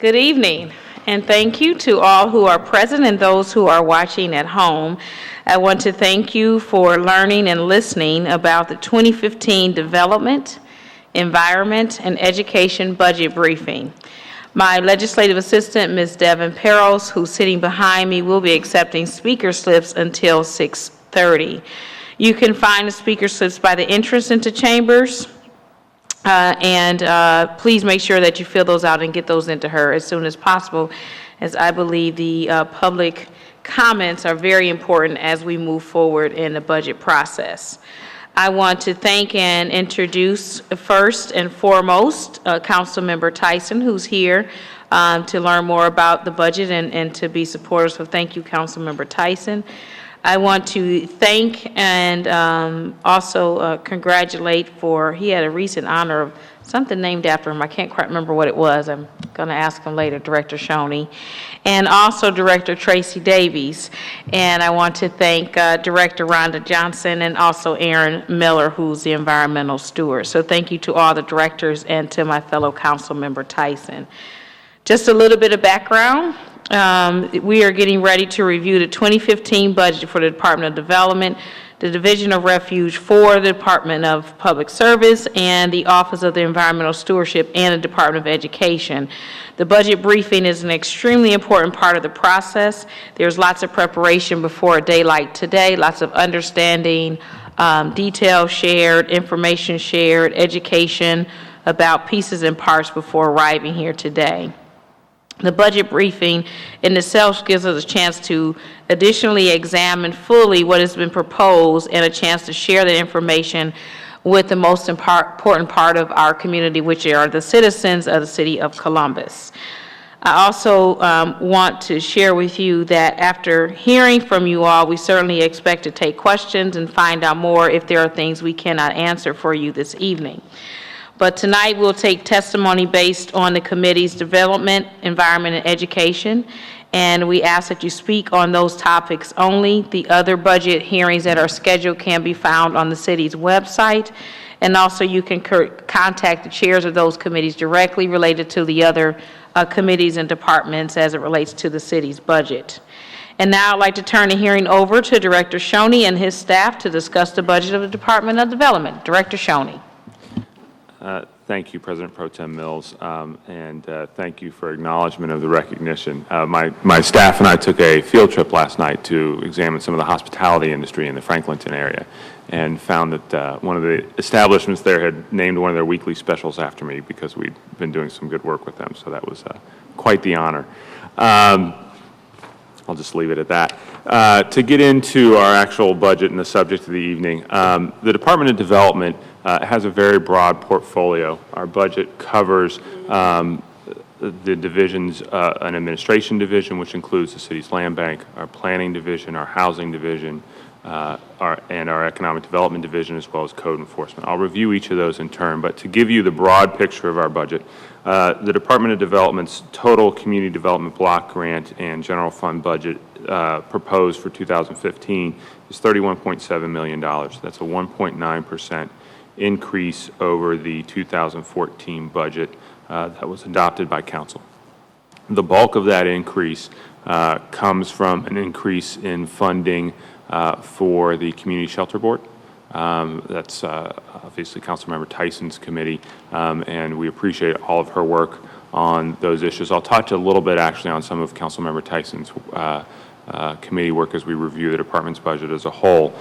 Good evening, and thank you to all who are present and those who are watching at home. I want to thank you for learning and listening about the 2015 Development, Environment, and Education Budget Briefing. My legislative assistant, Ms. Devin Perros, who's sitting behind me, will be accepting speaker slips until 6:30. You can find the speaker slips by the entrance into chambers. Please make sure that you fill those out and get those into her as soon as possible, as I believe the public comments are very important as we move forward in the budget process. I want to thank and introduce first and foremost Councilmember Tyson, who's here to learn more about the budget and to be supportive. So thank you, Councilmember Tyson. I want to thank and also congratulate he had a recent honor of something named after him. I can't quite remember what it was. I'm going to ask him later, Director Shoney, and also Director Tracy Davies. And I want to thank Director Rhonda Johnson and also Aaron Miller, who's the environmental steward. So thank you to all the directors and to my fellow council member Tyson. Just a little bit of background. We are getting ready to review the 2015 budget for the Department of Development, the Division of Refuge for the Department of Public Service, and the Office of the Environmental Stewardship and the Department of Education. The budget briefing is an extremely important part of the process. There's lots of preparation before a day like today, lots of understanding, detail shared, information shared, education about pieces and parts before arriving here today. The budget briefing in itself gives us a chance to additionally examine fully what has been proposed and a chance to share the information with the most important part of our community, which are the citizens of the city of Columbus. I also want to share with you that after hearing from you all, we certainly expect to take questions and find out more if there are things we cannot answer for you this evening. But tonight we'll take testimony based on the committee's development, environment, and education, and we ask that you speak on those topics only. The other budget hearings that are scheduled can be found on the city's website, and also you can contact the chairs of those committees directly related to the other committees and departments as it relates to the city's budget. And now I'd like to turn the hearing over to Director Shoney and his staff to discuss the budget of the Department of Development. Director Shoney. Thank you, President Pro Tem Mills, and thank you for acknowledgement of the recognition. My staff and I took a field trip last night to examine some of the hospitality industry in the Franklinton area and found that one of the establishments there had named one of their weekly specials after me because we'd been doing some good work with them, so that was quite the honor. I'll just leave it at that. To get into our actual budget and the subject of the evening, the Department of Development has a very broad portfolio. Our budget covers the divisions, an administration division, which includes the city's land bank, our planning division, our housing division, and our economic development division, as well as code enforcement. I'll review each of those in turn, but to give you the broad picture of our budget, the Department of Development's total community development block grant and general fund budget proposed for 2015 is $31.7 million. That's a 1.9% increase over the 2014 budget that was adopted by Council. The bulk of that increase comes from an increase in funding for the Community Shelter Board. That's obviously Councilmember Tyson's committee, and we appreciate all of her work on those issues. I'll touch a little bit actually on some of Councilmember Tyson's committee work as we review the department's budget as a whole.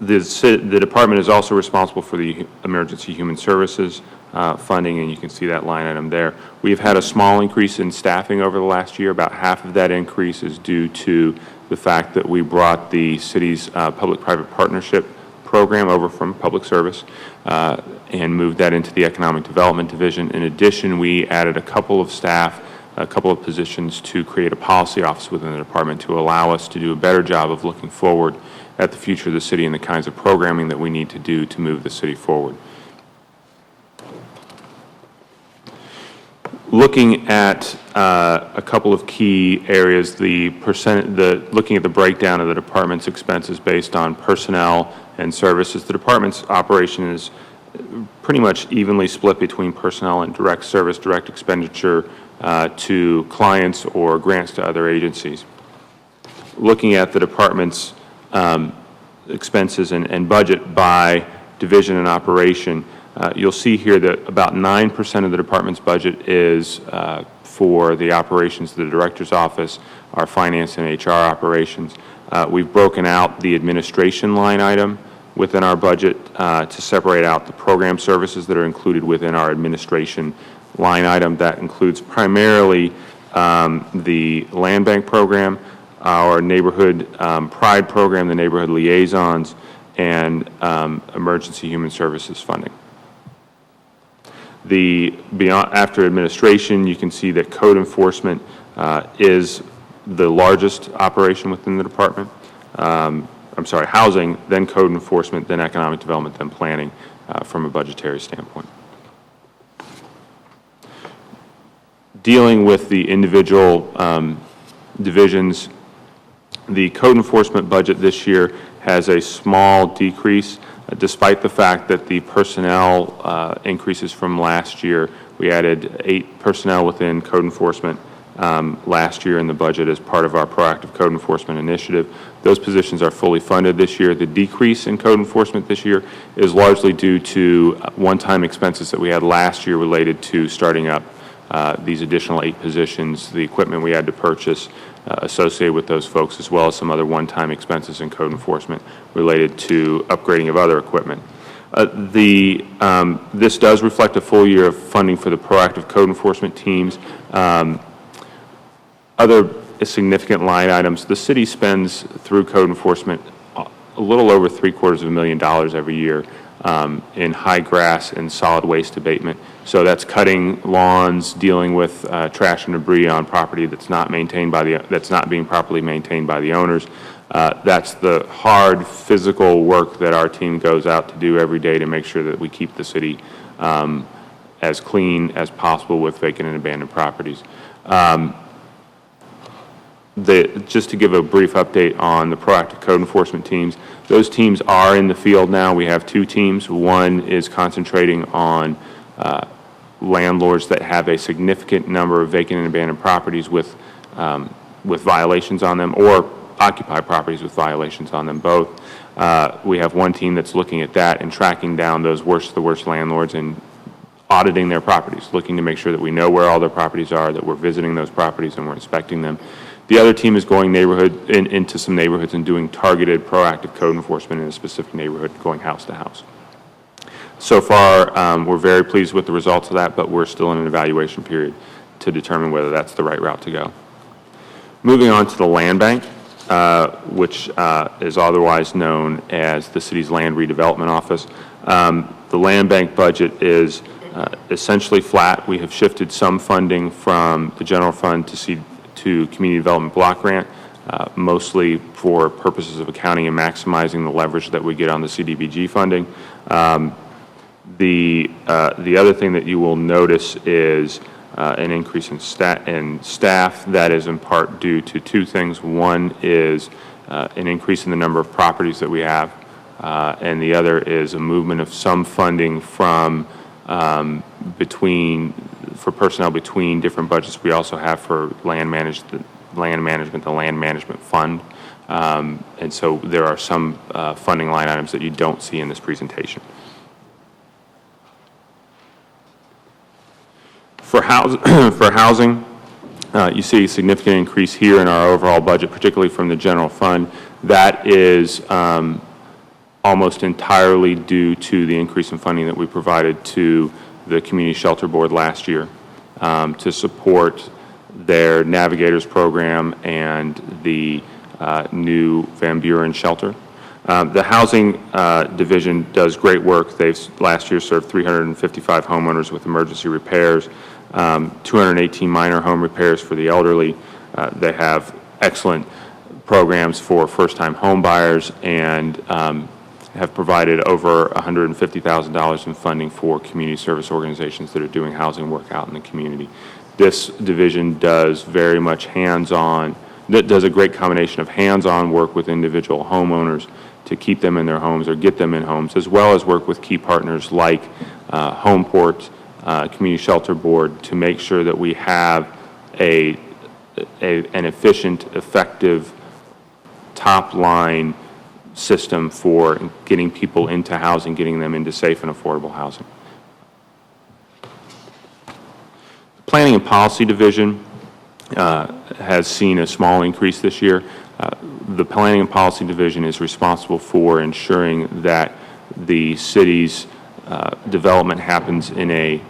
The department is also responsible for the emergency human services funding, and you can see that line item there. We've had a small increase in staffing over the last year. About half of that increase is due to the fact that we brought the city's public-private partnership program over from public service and moved that into the economic development division. In addition, we added a couple of staff, a couple of positions to create a policy office within the department to allow us to do a better job of looking forward at the future of the city and the kinds of programming that we need to do to move the city forward. Looking at a couple of key areas, looking at the breakdown of the department's expenses based on personnel and services, the department's operation is pretty much evenly split between personnel and direct service, direct expenditure to clients or grants to other agencies. Looking at the department's expenses and budget by division and operation, you'll see here that about 9% of the department's budget is for the operations of the director's office, our finance and HR operations. We've broken out the administration line item within our budget to separate out the program services that are included within our administration line item. That includes primarily the land bank program, our neighborhood pride program, the neighborhood liaisons, and emergency human services funding. After administration, you can see that code enforcement is the largest operation within the department. Housing, then code enforcement, then economic development, then planning from a budgetary standpoint. Dealing with the individual divisions, the code enforcement budget this year has a small decrease, despite the fact that the personnel increases from last year. We added 8 personnel within code enforcement last year in the budget as part of our proactive code enforcement initiative. Those positions are fully funded this year. The decrease in code enforcement this year is largely due to one-time expenses that we had last year related to starting up these additional 8 positions, the equipment we had to purchase associated with those folks, as well as some other one-time expenses in code enforcement related to upgrading of other equipment. This does reflect a full year of funding for the proactive code enforcement teams. Other significant line items, the city spends through code enforcement a little over $750,000 every year in high grass and solid waste abatement. So that's cutting lawns, dealing with trash and debris on property that's not being properly maintained by the owners. That's the hard physical work that our team goes out to do every day to make sure that we keep the city as clean as possible with vacant and abandoned properties. Just to give a brief update on the proactive code enforcement teams, those teams are in the field now. We have 2 teams. One is concentrating on landlords that have a significant number of vacant and abandoned properties with violations on them, or occupied properties with violations on them, both. We have one team that's looking at that and tracking down those worst of the worst landlords and auditing their properties, looking to make sure that we know where all their properties are, that we're visiting those properties and we're inspecting them. The other team is going into some neighborhoods and doing targeted proactive code enforcement in a specific neighborhood, going house to house. So far, we're very pleased with the results of that, but we're still in an evaluation period to determine whether that's the right route to go. Moving on to the land bank, which is otherwise known as the city's land redevelopment office. The land bank budget is essentially flat. We have shifted some funding from the general fund to community development block grant, mostly for purposes of accounting and maximizing the leverage that we get on the CDBG funding. The other thing that you will notice is an increase in staff. That is in part due to 2 things. One is an increase in the number of properties that we have, and the other is a movement of some funding from for personnel between different budgets. We also have for land management, the land management fund. And so there are some funding line items that you don't see in this presentation. For housing, you see a significant increase here in our overall budget, particularly from the general fund. That is almost entirely due to the increase in funding that we provided to the Community Shelter Board last year to support their Navigators program and the new Van Buren shelter. The housing division does great work. They've last year served 355 homeowners with emergency repairs, 218 minor home repairs for the elderly. They have excellent programs for first-time home buyers and have provided over $150,000 in funding for community service organizations that are doing housing work out in the community. This division does very much hands-on, does a great combination of hands-on work with individual homeowners to keep them in their homes or get them in homes, as well as work with key partners like Homeport Community Shelter Board to make sure that we have an efficient, effective, top-line system for getting people into housing, getting them into safe and affordable housing. The Planning and Policy Division has seen a small increase this year. The Planning and Policy Division is responsible for ensuring that the city's development happens in a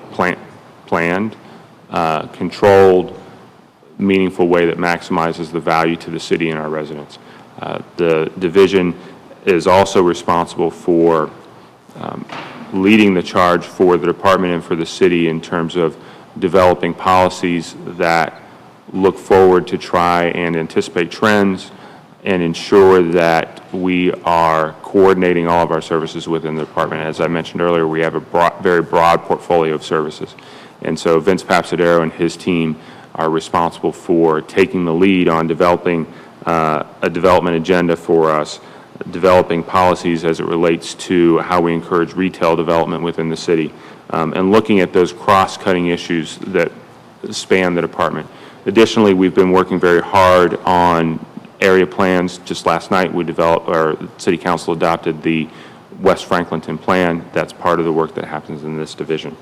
planned, controlled, meaningful way that maximizes the value to the city and our residents. The division is also responsible for leading the charge for the department and for the city in terms of developing policies that look forward to try and anticipate trends and ensure that we are coordinating all of our services within the department. As I mentioned earlier, we have a very broad portfolio of services. And so Vince Papsadero and his team are responsible for taking the lead on developing a development agenda for us, developing policies as it relates to how we encourage retail development within the city, and looking at those cross-cutting issues that span the department. Additionally, we've been working very hard on area plans. Just last night, our City Council adopted the West Franklinton Plan. That's part of the work that happens in this division.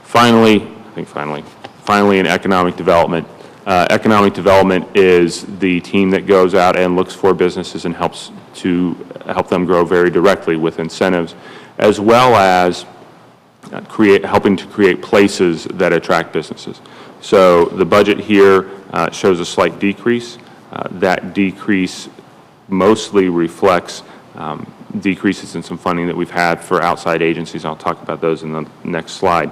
Finally, in economic development. Economic development is the team that goes out and looks for businesses and helps them grow very directly with incentives, as well as helping to create places that attract businesses. So the budget here shows a slight decrease. That decrease mostly reflects decreases in some funding that we've had for outside agencies. I'll talk about those in the next slide.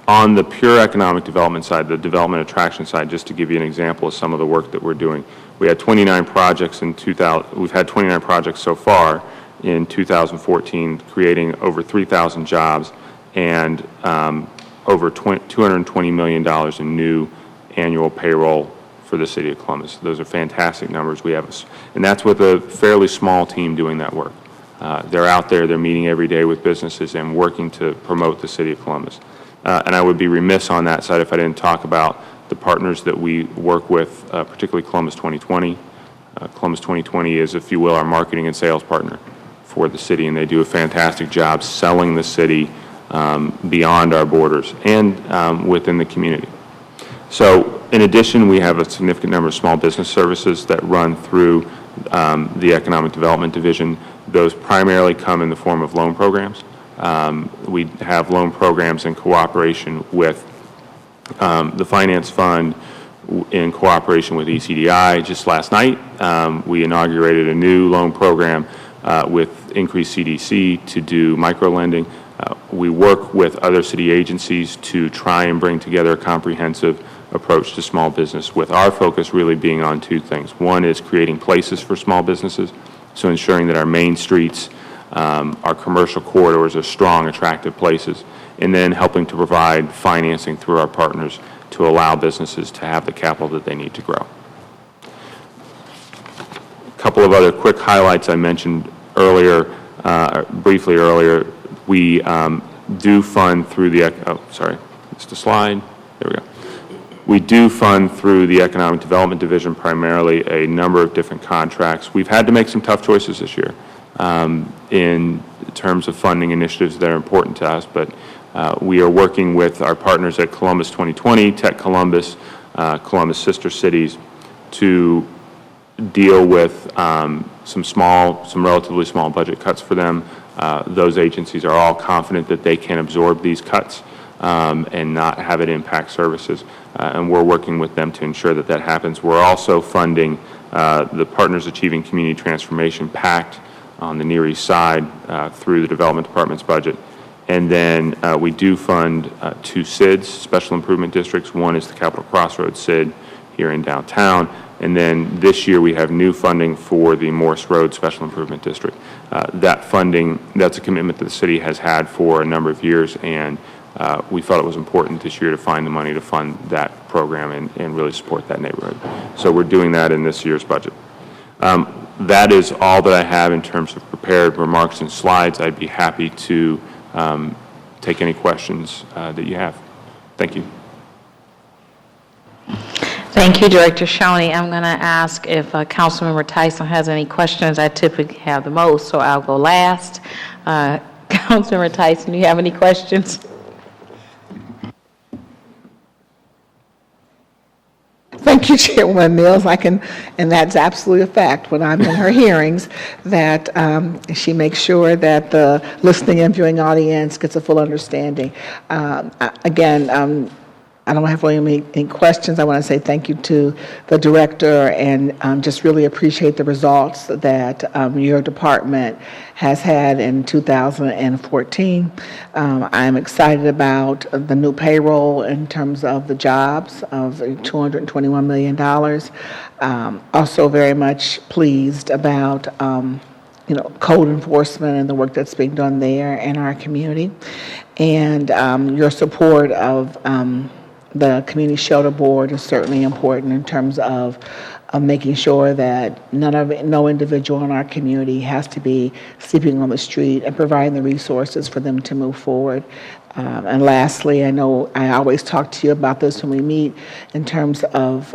On the pure economic development side, the development attraction side, just to give you an example of some of the work that we're doing, we had 29 projects in 2000. We've had 29 projects so far in 2014, creating over 3,000 jobs and over $220 million in new annual payroll for the city of Columbus. Those are fantastic numbers. We have, and that's with a fairly small team doing that work. They're out there, they're meeting every day with businesses and working to promote the city of Columbus. And I would be remiss on that side if I didn't talk about the partners that we work with, particularly Columbus 2020. Columbus 2020 is, if you will, our marketing and sales partner for the city, and they do a fantastic job selling the city beyond our borders and within the community. So in addition, we have a significant number of small business services that run through the Economic Development Division. Those primarily come in the form of loan programs. We have loan programs in cooperation with the Finance Fund, in cooperation with ECDI. Just last night, we inaugurated a new loan program with increased CDC to do microlending. We work with other city agencies to try and bring together a comprehensive approach to small business, with our focus really being on two things. One is creating places for small businesses, so ensuring that our main streets, our commercial corridors are strong, attractive places, and then helping to provide financing through our partners to allow businesses to have the capital that they need to grow. A couple of other quick highlights I mentioned earlier, briefly earlier. We do fund through the, just a slide, there we go. We do fund through the Economic Development Division primarily a number of different contracts. We've had to make some tough choices this year in terms of funding initiatives that are important to us, but we are working with our partners at Columbus 2020, Tech Columbus, Columbus Sister Cities, to deal with some relatively small budget cuts for them. Those agencies are all confident that they can absorb these cuts and not have it impact services, and we're working with them to ensure that that happens. We're also funding the Partners Achieving Community Transformation Pact on the Near East Side through the Development Department's budget. And then we do fund two SIDs, Special Improvement Districts. One is the Capitol Crossroads SID here in downtown. And then this year we have new funding for the Morse Road Special Improvement District. That funding, that's a commitment that the city has had for a number of years, and we felt it was important this year to find the money to fund that program and really support that neighborhood. So we're doing that in this year's budget. That is all that I have in terms of prepared remarks and slides. I'd be happy to take any questions that you have. Thank you. Thank you, Director Shoney. I'm going to ask if Councilmember Tyson has any questions. I typically have the most, so I'll go last. Councilmember Tyson, do you have any questions? Thank you, Chairwoman Mills. And that's absolutely a fact when I'm in her hearings, that she makes sure that the listening and viewing audience gets a full understanding. Again, I don't have really any questions. I want to say thank you to the director and just really appreciate the results that your department has had in 2014. I'm excited about the new payroll in terms of the jobs of $221 million. Also very much pleased about code enforcement and the work that's being done there in our community. And your support of the Community Shelter Board is certainly important in terms of making sure that no individual in our community has to be sleeping on the street, and providing the resources for them to move forward. And lastly, I know I always talk to you about this when we meet, in terms of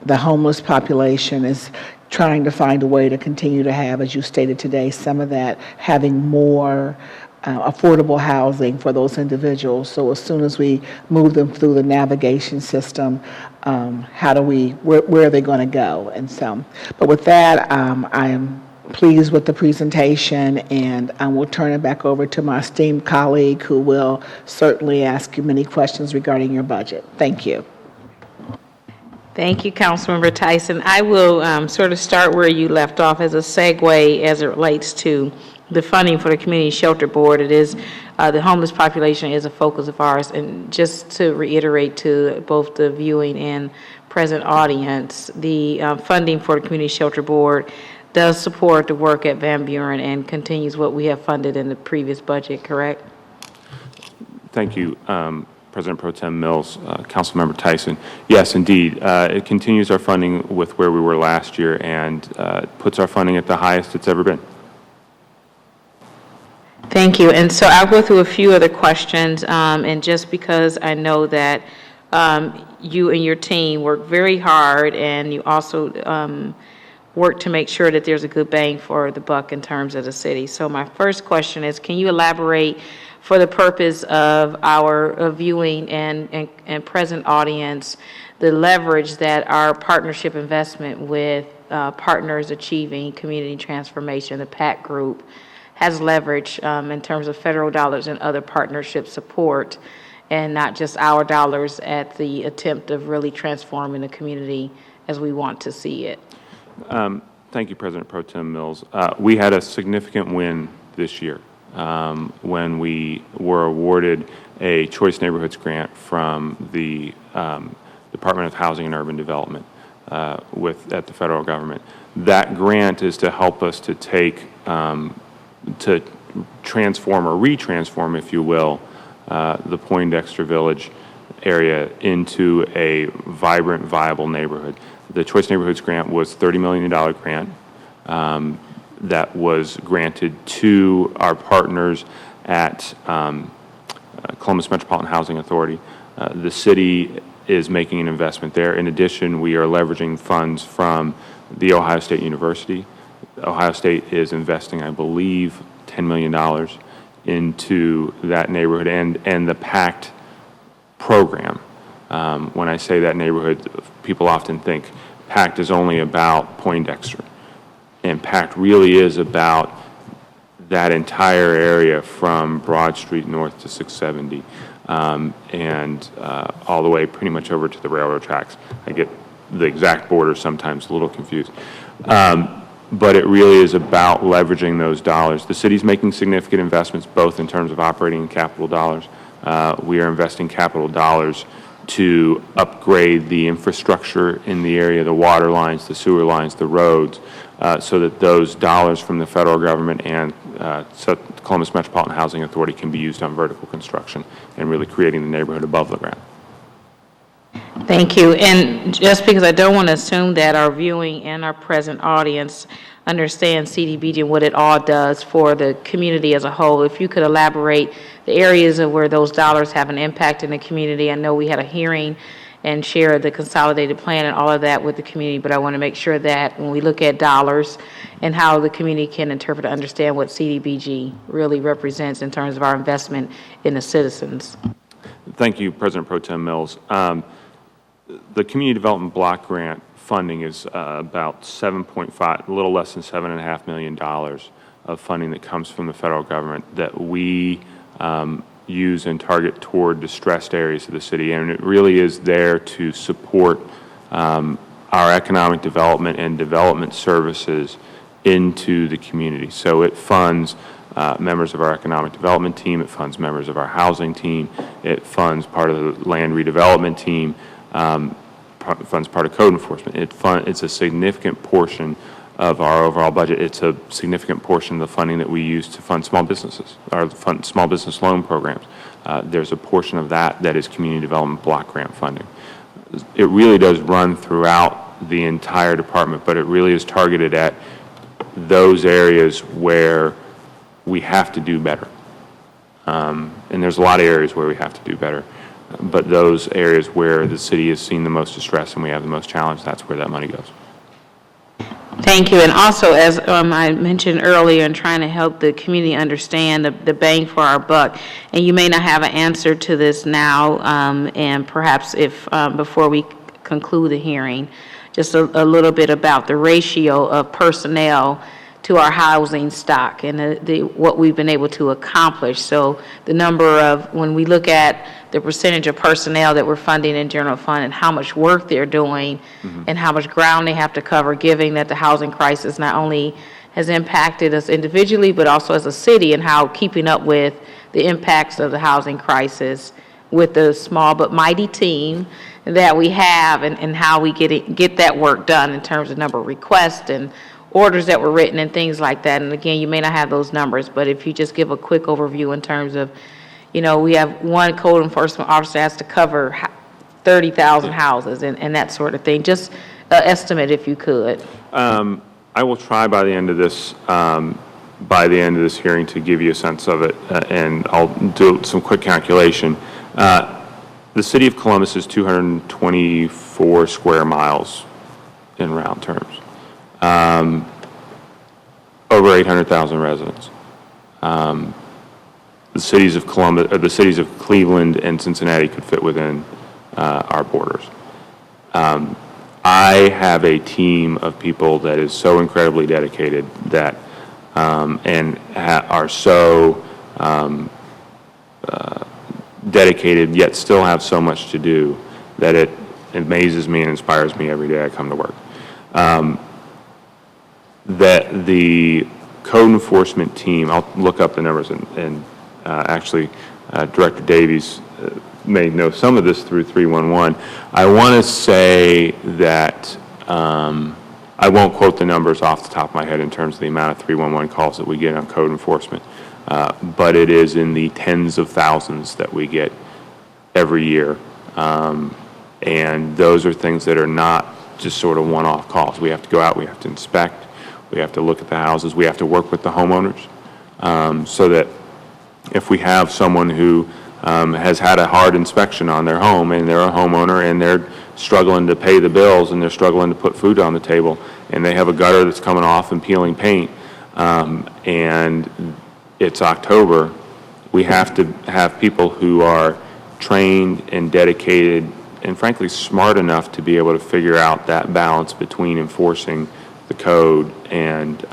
the homeless population is trying to find a way to continue to have, as you stated today, some of that, having more affordable housing for those individuals. So as soon as we move them through the navigation system, where are they going to go? And so, but with that, I am pleased with the presentation, and I will turn it back over to my esteemed colleague, who will certainly ask you many questions regarding your budget. Thank you. Thank you, Councilmember Tyson. I will sort of start where you left off as a segue as it relates to the funding for the Community Shelter Board. It is, the homeless population is a focus of ours. And just to reiterate to both the viewing and present audience, the funding for the Community Shelter Board does support the work at Van Buren and continues what we have funded in the previous budget, correct? Thank you, President Pro Tem Mills, Councilmember Tyson. Yes, indeed. It continues our funding with where we were last year, and puts our funding at the highest it's ever been. Thank you. And so I'll go through a few other questions, and just because I know that you and your team work very hard, and you also work to make sure that there's a good bang for the buck in terms of the city. So my first question is, can you elaborate, for the purpose of our viewing and present audience, the leverage that our partnership investment with Partners Achieving Community Transformation, the PAC group, has leverage in terms of federal dollars and other partnership support, and not just our dollars at the attempt of really transforming the community as we want to see it? Thank you, President Pro Tem Mills. We had a significant win this year when we were awarded a Choice Neighborhoods grant from the Department of Housing and Urban Development at the federal government. That grant is to help us to to transform or retransform, if you will, the Poindexter Village area into a vibrant, viable neighborhood. The Choice Neighborhoods grant was a $30 million grant that was granted to our partners at Columbus Metropolitan Housing Authority. The city is making an investment there. In addition, we are leveraging funds from the Ohio State University. Ohio State is investing, I believe, $10 million into that neighborhood and the PACT program. When I say that neighborhood, people often think PACT is only about Poindexter. And PACT really is about that entire area from Broad Street north to 670 and all the way pretty much over to the railroad tracks. I get the exact border sometimes a little confused. But it really is about leveraging those dollars. The city's making significant investments, both in terms of operating and capital dollars. We are investing capital dollars to upgrade the infrastructure in the area, the water lines, the sewer lines, the roads, so that those dollars from the federal government and Columbus Metropolitan Housing Authority can be used on vertical construction and really creating the neighborhood above the ground. Thank you. And just because I don't want to assume that our viewing and our present audience understand CDBG and what it all does for the community as a whole. If you could elaborate the areas of where those dollars have an impact in the community. I know we had a hearing and share the consolidated plan and all of that with the community, but I want to make sure that when we look at dollars and how the community can interpret and understand what CDBG really represents in terms of our investment in the citizens. Thank you, President Pro Tem Mills. The Community Development Block Grant funding is about 7.5, a little less than $7.5 million of funding that comes from the federal government that we use and target toward distressed areas of the city. And it really is there to support our economic development and development services into the community. So it funds members of our economic development team, it funds members of our housing team, it funds part of the land redevelopment team, funds part of code enforcement. It's a significant portion of our overall budget. It's a significant portion of the funding that we use to fund small businesses, or fund small business loan programs. There's a portion of that is community development block grant funding. It really does run throughout the entire department, but it really is targeted at those areas where we have to do better. And there's a lot of areas where we have to do better. But those areas where the city has seen the most distress and we have the most challenge, that's where that money goes. Thank you. And also, as I mentioned earlier, in trying to help the community understand the bang for our buck, and you may not have an answer to this now, and perhaps if before we conclude the hearing, just a little bit about the ratio of personnel to our housing stock and what we've been able to accomplish. So the number of, when we look at the percentage of personnel that we're funding in general fund and how much work they're doing and how much ground they have to cover, given that the housing crisis not only has impacted us individually, but also as a city, and how keeping up with the impacts of the housing crisis with the small but mighty team that we have, and how we get that work done in terms of number of requests and orders that were written and things like that. And again, you may not have those numbers, but if you just give a quick overview in terms of, we have one code enforcement officer has to cover 30,000 houses and that sort of thing. Just an estimate, if you could. I will try by the end of this hearing to give you a sense of it, and I'll do some quick calculation. The city of Columbus is 224 square miles in round terms. Over 800,000 residents. The cities of Columbus, or the cities of Cleveland and Cincinnati could fit within our borders. I have a team of people that is so incredibly dedicated that are so dedicated yet still have so much to do that it amazes me and inspires me every day I come to work. That the code enforcement team, I'll look up the numbers, and actually Director Davies may know some of this through 311. I want to say that I won't quote the numbers off the top of my head in terms of the amount of 311 calls that we get on code enforcement, but it is in the tens of thousands that we get every year. And those are things that are not just sort of one-off calls. We have to go out, we have to inspect, we have to look at the houses, we have to work with the homeowners, so that if we have someone who has had a hard inspection on their home and they're a homeowner and they're struggling to pay the bills and they're struggling to put food on the table and they have a gutter that's coming off and peeling paint, and it's October, we have to have people who are trained and dedicated and frankly smart enough to be able to figure out that balance between enforcing the code and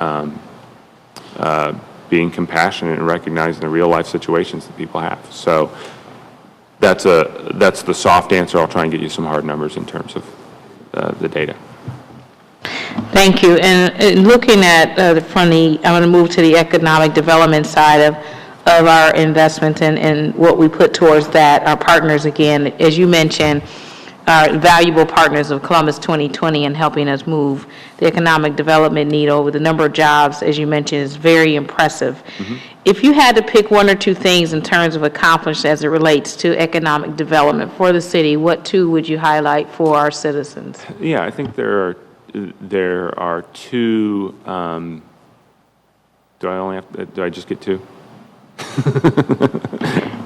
being compassionate and recognizing the real life situations that people have. So that's the soft answer. I'll try and get you some hard numbers in terms of the data. Thank you. And looking at I want to move to the economic development side of our investment and what we put towards that. Our partners, again, as you mentioned, are valuable partners of Columbus 2020 in helping us move the economic development needle. With the number of jobs, as you mentioned, is very impressive. Mm-hmm. If you had to pick one or two things in terms of accomplishments as it relates to economic development for the city, what two would you highlight for our citizens? Yeah, I think there are there are two, do I just get two?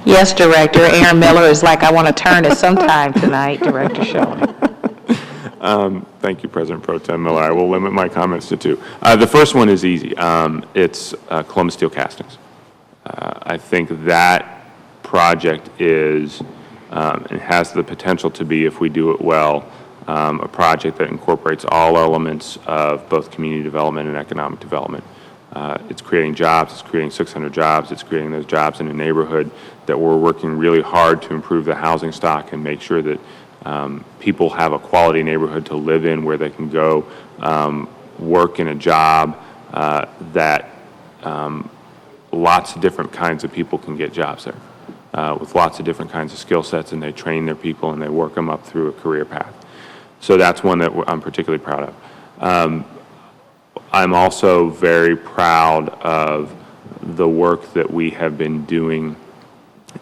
Yes, Director. Aaron Miller is like, I want to turn at some time tonight, Director Shelley. Thank you, President Pro Tem Miller. I will limit my comments to two. The first one is easy. It's Columbus Steel Castings. I think that project is, and has the potential to be, if we do it well, a project that incorporates all elements of both community development and economic development. It's creating jobs, it's creating 600 jobs, it's creating those jobs in a neighborhood that we're working really hard to improve the housing stock and make sure that people have a quality neighborhood to live in where they can go work in a job that lots of different kinds of people can get jobs there with lots of different kinds of skill sets, and they train their people and they work them up through a career path. So that's one that I'm particularly proud of. I'm also very proud of the work that we have been doing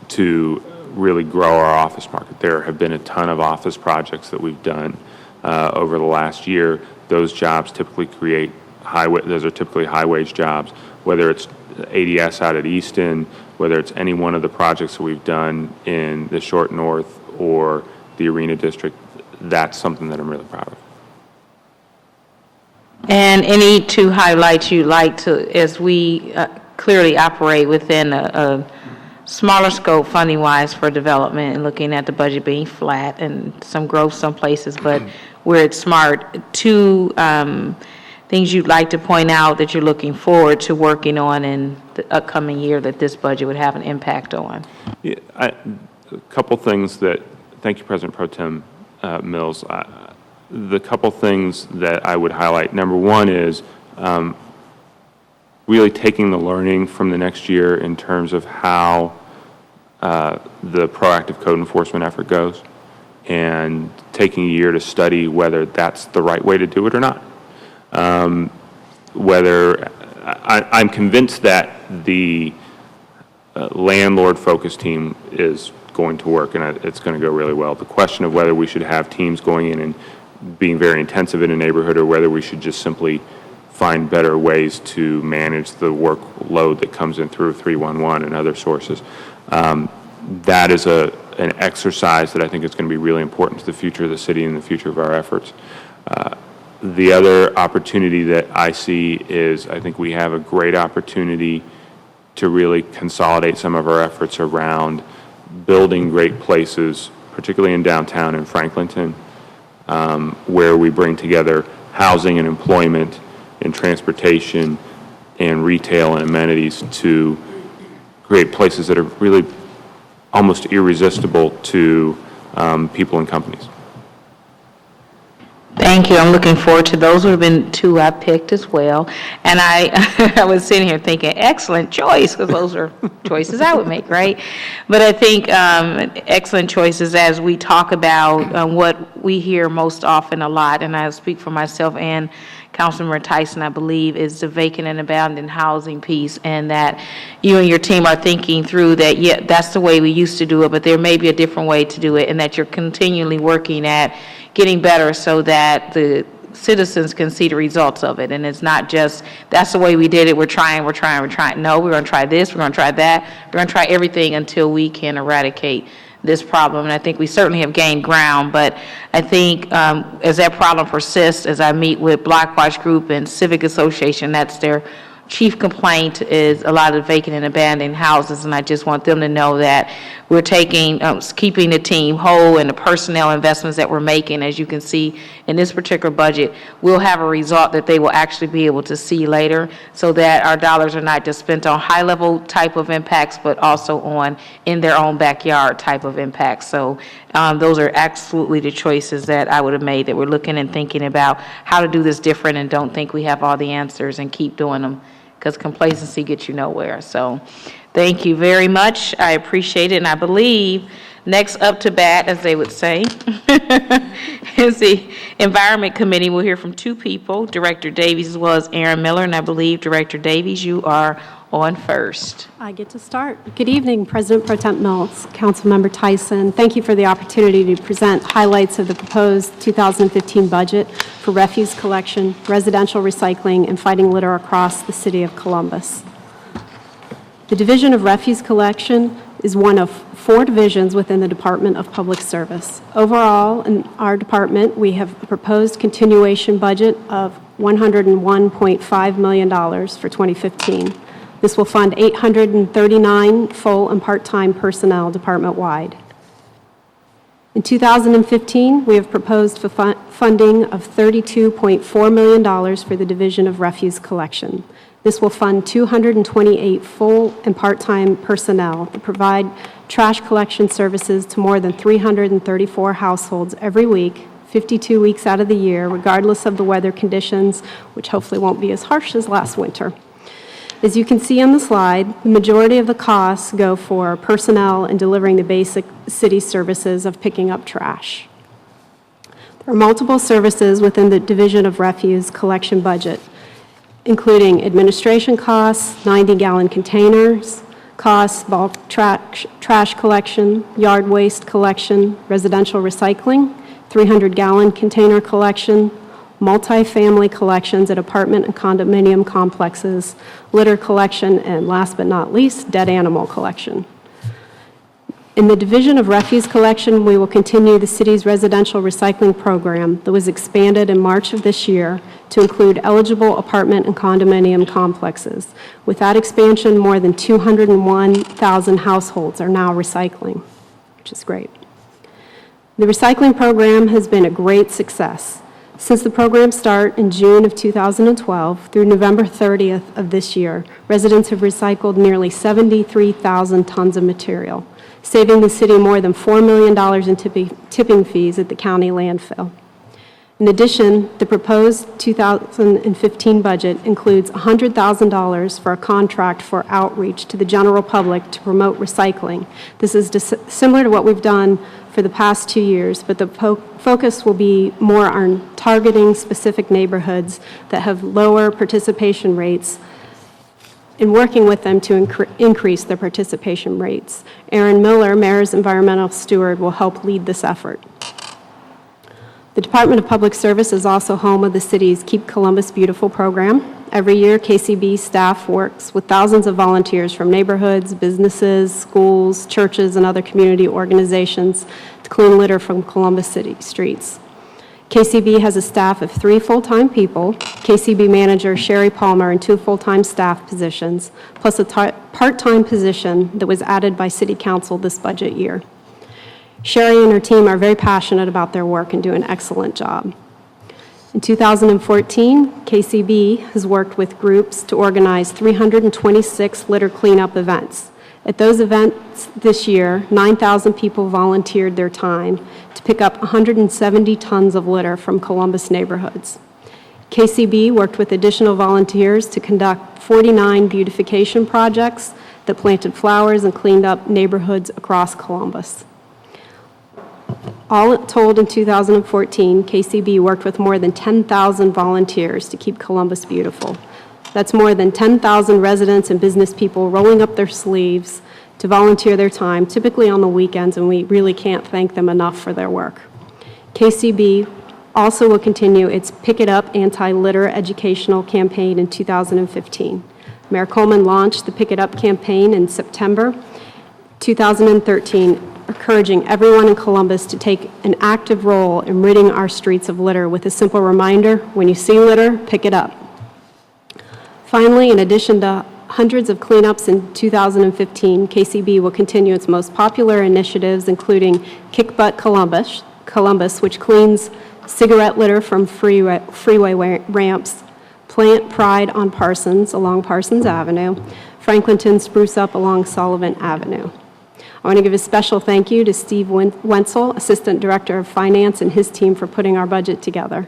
to really grow our office market. There have been a ton of office projects that we've done over the last year. Those jobs typically create those are typically high-wage jobs, whether it's ADS out at Easton, whether it's any one of the projects that we've done in the Short North or the Arena District. That's something that I'm really proud of. And any two highlights you'd like to, as we clearly operate within a smaller scope funding-wise for development and looking at the budget being flat and some growth some places, but where it's smart, two things you'd like to point out that you're looking forward to working on in the upcoming year that this budget would have an impact on? Yeah, a couple things that, thank you, President Pro Tem Mills. The couple things that I would highlight, number one is really taking the learning from the next year in terms of how the proactive code enforcement effort goes, and taking a year to study whether that's the right way to do it or not. I'm convinced that the landlord focus team is going to work and it's going to go really well. The question of whether we should have teams going in and being very intensive in a neighborhood or whether we should just simply find better ways to manage the workload that comes in through 311 and other sources. That is an exercise that I think is going to be really important to the future of the city and the future of our efforts. The other opportunity that I see is I think we have a great opportunity to really consolidate some of our efforts around building great places, particularly in downtown in Franklinton, where we bring together housing and employment and transportation and retail and amenities to create places that are really almost irresistible to people and companies. Thank you. I'm looking forward to those. Would have been two I picked as well. And I was sitting here thinking, excellent choice, because those are choices I would make, right? But I think excellent choices as we talk about what we hear most often a lot, and I speak for myself and Councilmember Tyson, I believe, is the vacant and abandoned housing piece, and that you and your team are thinking through that, yeah, that's the way we used to do it, but there may be a different way to do it, and that you're continually working at getting better so that the citizens can see the results of it. And it's not just, that's the way we did it, we're trying. No, we're going to try this, we're going to try that, we're going to try everything until we can eradicate this problem. And I think we certainly have gained ground, but I think as that problem persists, as I meet with Block Watch Group and Civic Association, that's their chief complaint is a lot of vacant and abandoned houses, and I just want them to know that we're taking, keeping the team whole, and the personnel investments that we're making, as you can see in this particular budget, will have a result that they will actually be able to see later, so that our dollars are not just spent on high-level type of impacts, but also on in their own backyard type of impacts. So those are absolutely the choices that I would have made, that we're looking and thinking about how to do this different, and don't think we have all the answers and keep doing them, because complacency gets you nowhere. So thank you very much. I appreciate it. And I believe next up to bat, as they would say, is the Environment Committee. We'll hear from two people, Director Davies as well as Aaron Miller. And I believe, Director Davies, you are on first. I get to start. Good evening, President Pro Tem Mills, Councilmember Tyson. Thank you for the opportunity to present highlights of the proposed 2015 budget for refuse collection, residential recycling, and fighting litter across the city of Columbus. The Division of Refuse Collection is one of 4 divisions within the Department of Public Service. Overall, in our department, we have a proposed continuation budget of $101.5 million for 2015. This will fund 839 full and part-time personnel department-wide. In 2015, we have proposed funding of $32.4 million for the Division of Refuse Collection. This will fund 228 full and part-time personnel to provide trash collection services to more than 334 households every week, 52 weeks out of the year, regardless of the weather conditions, which hopefully won't be as harsh as last winter. As you can see on the slide, the majority of the costs go for personnel and delivering the basic city services of picking up trash. There are multiple services within the Division of Refuse Collection budget, including administration costs, 90-gallon containers, costs, bulk trash collection, yard waste collection, residential recycling, 300-gallon container collection, multifamily collections at apartment and condominium complexes, litter collection, and last but not least, dead animal collection. In the Division of Refuse Collection, we will continue the city's residential recycling program that was expanded in March of this year to include eligible apartment and condominium complexes. With that expansion, more than 201,000 households are now recycling, which is great. The recycling program has been a great success. Since the program start in June of 2012 through November 30th of this year, residents have recycled nearly 73,000 tons of material, saving the city more than $4 million in tipping fees at the county landfill. In addition, the proposed 2015 budget includes $100,000 for a contract for outreach to the general public to promote recycling. This is similar to what we've done for the past 2 years, but the focus will be more on targeting specific neighborhoods that have lower participation rates and working with them to increase their participation rates. Aaron Miller, Mayor's Environmental Steward, will help lead this effort. The Department of Public Service is also home of the city's Keep Columbus Beautiful program. Every year, KCB staff works with thousands of volunteers from neighborhoods, businesses, schools, churches, and other community organizations to clean litter from Columbus City streets. KCB has a staff of 3 full-time people, KCB manager Sherry Palmer, and 2 full-time staff positions, plus a part-time position that was added by City Council this budget year. Sherry and her team are very passionate about their work and do an excellent job. In 2014, KCB has worked with groups to organize 326 litter cleanup events. At those events this year, 9,000 people volunteered their time to pick up 170 tons of litter from Columbus neighborhoods. KCB worked with additional volunteers to conduct 49 beautification projects that planted flowers and cleaned up neighborhoods across Columbus. All told, in 2014, KCB worked with more than 10,000 volunteers to keep Columbus beautiful. That's more than 10,000 residents and business people rolling up their sleeves to volunteer their time, typically on the weekends, and we really can't thank them enough for their work. KCB also will continue its Pick It Up anti-litter educational campaign in 2015. Mayor Coleman launched the Pick It Up campaign in September 2013, encouraging everyone in Columbus to take an active role in ridding our streets of litter with a simple reminder: when you see litter, pick it up. Finally, in addition to hundreds of cleanups in 2015, KCB will continue its most popular initiatives, including Kick Butt Columbus, which cleans cigarette litter from freeway ramps, Plant Pride on Parsons along Parsons Avenue, Franklinton Spruce Up along Sullivan Avenue. I want to give a special thank you to Steve Wenzel, Assistant Director of Finance, and his team for putting our budget together.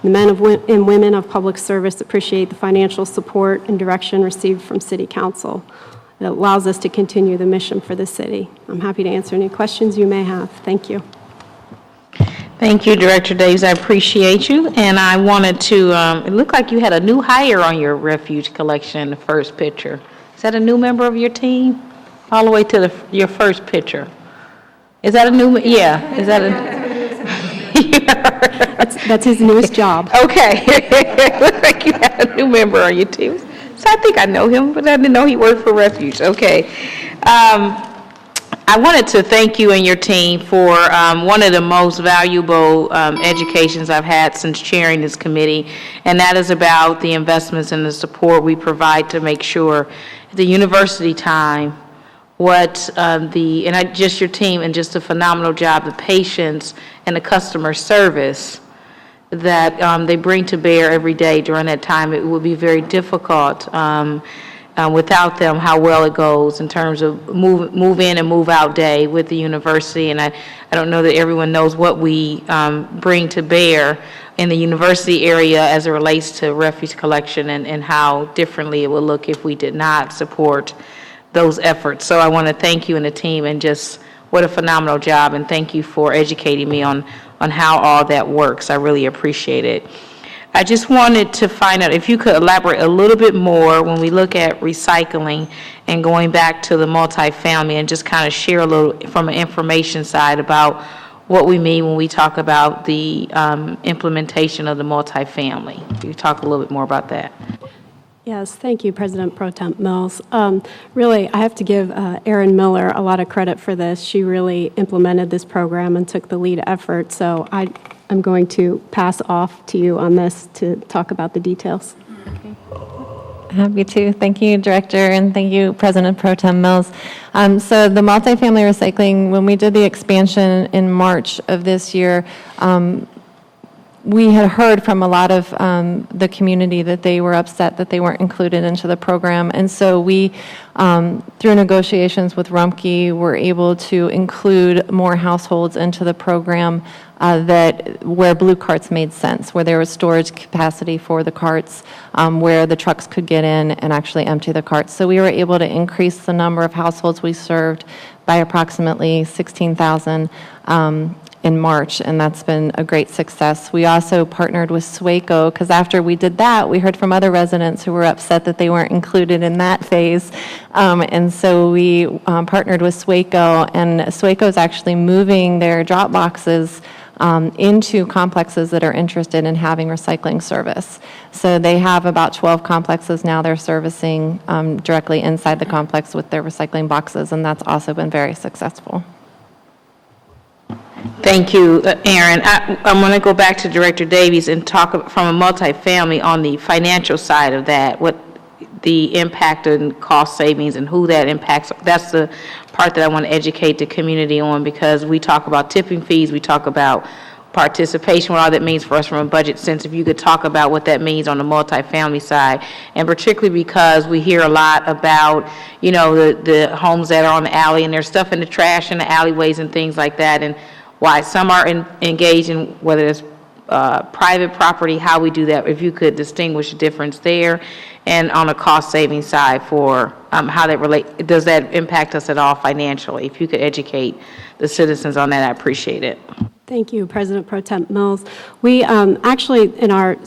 The men and women of public service appreciate the financial support and direction received from City Council. It allows us to continue the mission for the city. I'm happy to answer any questions you may have. Thank you. Thank you, Director Davis. I appreciate you. And I wanted to, it looked like you had a new hire on your refuge collection in the first picture. Is that a new member of your team? All the way to your first picture. Is that a new, yeah, is that a? That's his newest job. Okay. Looks like you have a new member on your team. So I think I know him, but I didn't know he worked for Refuge. Okay. I wanted to thank you and your team for one of the most valuable educations I've had since chairing this committee, and that is about the investments and the support we provide to make sure the university time, just your team and just a phenomenal job, the patience and the customer service that they bring to bear every day during that time. It would be very difficult without them, how well it goes in terms of move in and move out day with the university. And I don't know that everyone knows what we bring to bear in the university area as it relates to refuse collection and how differently it would look if we did not support those efforts. So I want to thank you and the team, and just what a phenomenal job, and thank you for educating me on how all that works. I really appreciate it. I just wanted to find out if you could elaborate a little bit more when we look at recycling and going back to the multifamily, and just kind of share a little from an information side about what we mean when we talk about the implementation of the multifamily. Can you talk a little bit more about that? Yes, thank you, President Pro Tem Mills. Really, I have to give Erin Miller a lot of credit for this. She really implemented this program and took the lead effort, so I'm going to pass off to you on this to talk about the details. Happy to. Thank you, Director, and thank you, President Pro Tem Mills. So the multifamily recycling, when we did the expansion in March of this year, we had heard from a lot of the community that they were upset that they weren't included into the program. And so we, through negotiations with Rumpke, were able to include more households into the program where blue carts made sense, where there was storage capacity for the carts, where the trucks could get in and actually empty the carts. So we were able to increase the number of households we served by approximately 16,000 in March, and that's been a great success. We also partnered with SWACO, because after we did that, we heard from other residents who were upset that they weren't included in that phase. And so we partnered with SWACO, and SWACO is actually moving their drop boxes into complexes that are interested in having recycling service. So they have about 12 complexes now they're servicing directly inside the complex with their recycling boxes, and that's also been very successful. Thank you, Erin. I'm going to go back to Director Davies and talk from a multifamily on the financial side of that, what the impact and cost savings and who that impacts. That's the part that I want to educate the community on, because we talk about tipping fees, we talk about participation, what all that means for us from a budget sense. If you could talk about what that means on the multifamily side, and particularly because we hear a lot about, the homes that are on the alley and there's stuff in the trash in the alleyways and things like that, and why some are engaged in whether it's private property, how we do that. If you could distinguish the difference there, and on a cost-saving side for how that does that impact us at all financially? If you could educate the citizens on that, I appreciate it. Thank you, President Pro Tem Mills. We actually, in our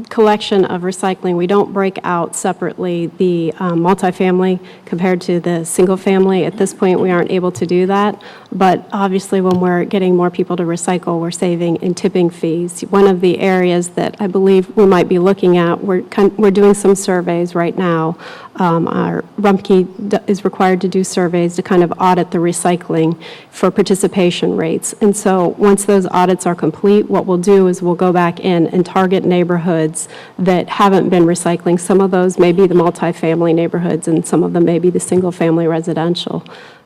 collection of recycling, we don't break out separately the multifamily compared to the single family. At this point, we aren't able to do that. But obviously, when we're getting more people to recycle, we're saving in tipping fees. One of the areas that I believe we might be looking at, we're doing some surveys right now. Our Rumpke is required to do surveys to kind of audit the recycling for participation rates. And so once those audits are complete, what we'll do is we'll go back in and target neighborhoods that haven't been recycling. Some of those may be the multifamily neighborhoods, and some of them may be the single-family residential.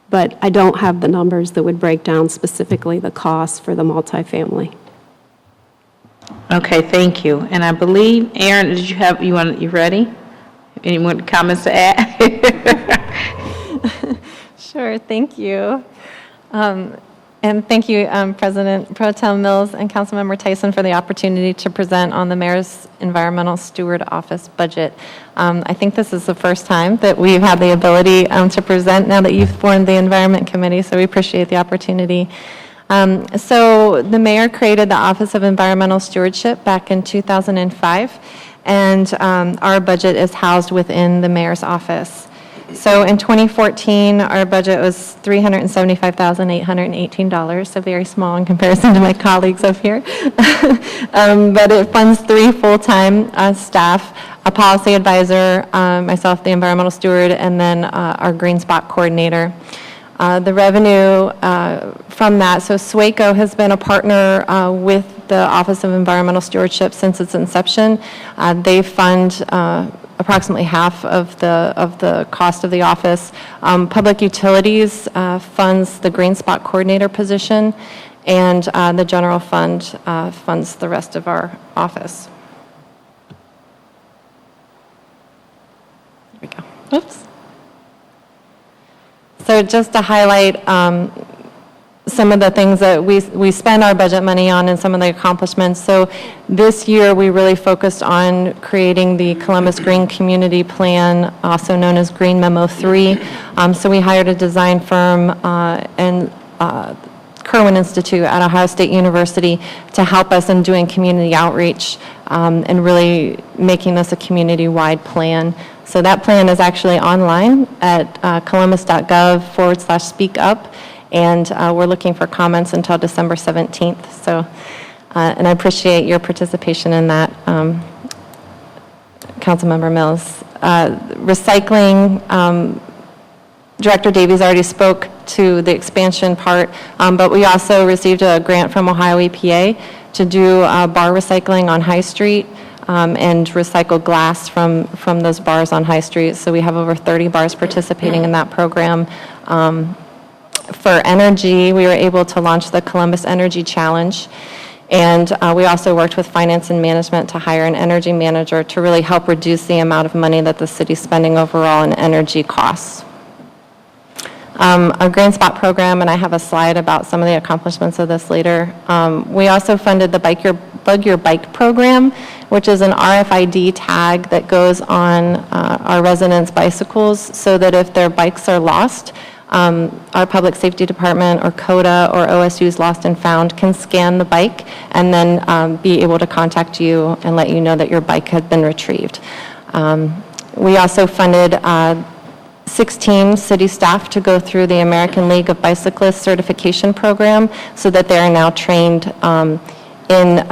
But I don't have the numbers that would break down specifically the costs for the multifamily. Okay, thank you. And I believe, Erin, you ready? Any more comments to add? Sure, thank you. And thank you, President Pro Tem Mills and Councilmember Tyson, for the opportunity to present on the Mayor's Environmental Steward Office budget. I think this is the first time that we've had the ability to present now that you've formed the Environment Committee, so we appreciate the opportunity. So the Mayor created the Office of Environmental Stewardship back in 2005, and our budget is housed within the Mayor's office. So in 2014, our budget was $375,818, so very small in comparison to my colleagues up here. But it funds 3 full-time staff, a policy advisor, myself, the environmental steward, and then our green spot coordinator. The revenue from that, so SWACO has been a partner with the Office of Environmental Stewardship since its inception. They fund approximately half of the cost of the office. Public Utilities funds the green spot coordinator position, and the general fund funds the rest of our office. There we go. Oops. So just to highlight some of the things that we spend our budget money on and some of the accomplishments. So this year, we really focused on creating the Columbus Green Community Plan, also known as Green Memo 3. So we hired a design firm and Kirwan Institute at Ohio State University to help us in doing community outreach and really making this a community-wide plan. So that plan is actually online at columbus.gov/speak-up. And we're looking for comments until December 17th. So, and I appreciate your participation in that, Councilmember Mills. Recycling, Director Davies already spoke to the expansion part, but we also received a grant from Ohio EPA to do bar recycling on High Street and recycle glass from those bars on High Street. So we have over 30 bars participating in that program. For energy, we were able to launch the Columbus Energy Challenge, and we also worked with finance and management to hire an energy manager to really help reduce the amount of money that the city's spending overall in energy costs. Our Green Spot program, and I have a slide about some of the accomplishments of this later. We also funded the Bug Your Bike program, which is an RFID tag that goes on our residents' bicycles so that if their bikes are lost, our Public Safety Department or CODA or OSU's Lost and Found can scan the bike and then be able to contact you and let you know that your bike had been retrieved. We also funded 16 city staff to go through the American League of Bicyclists certification program so that they are now trained in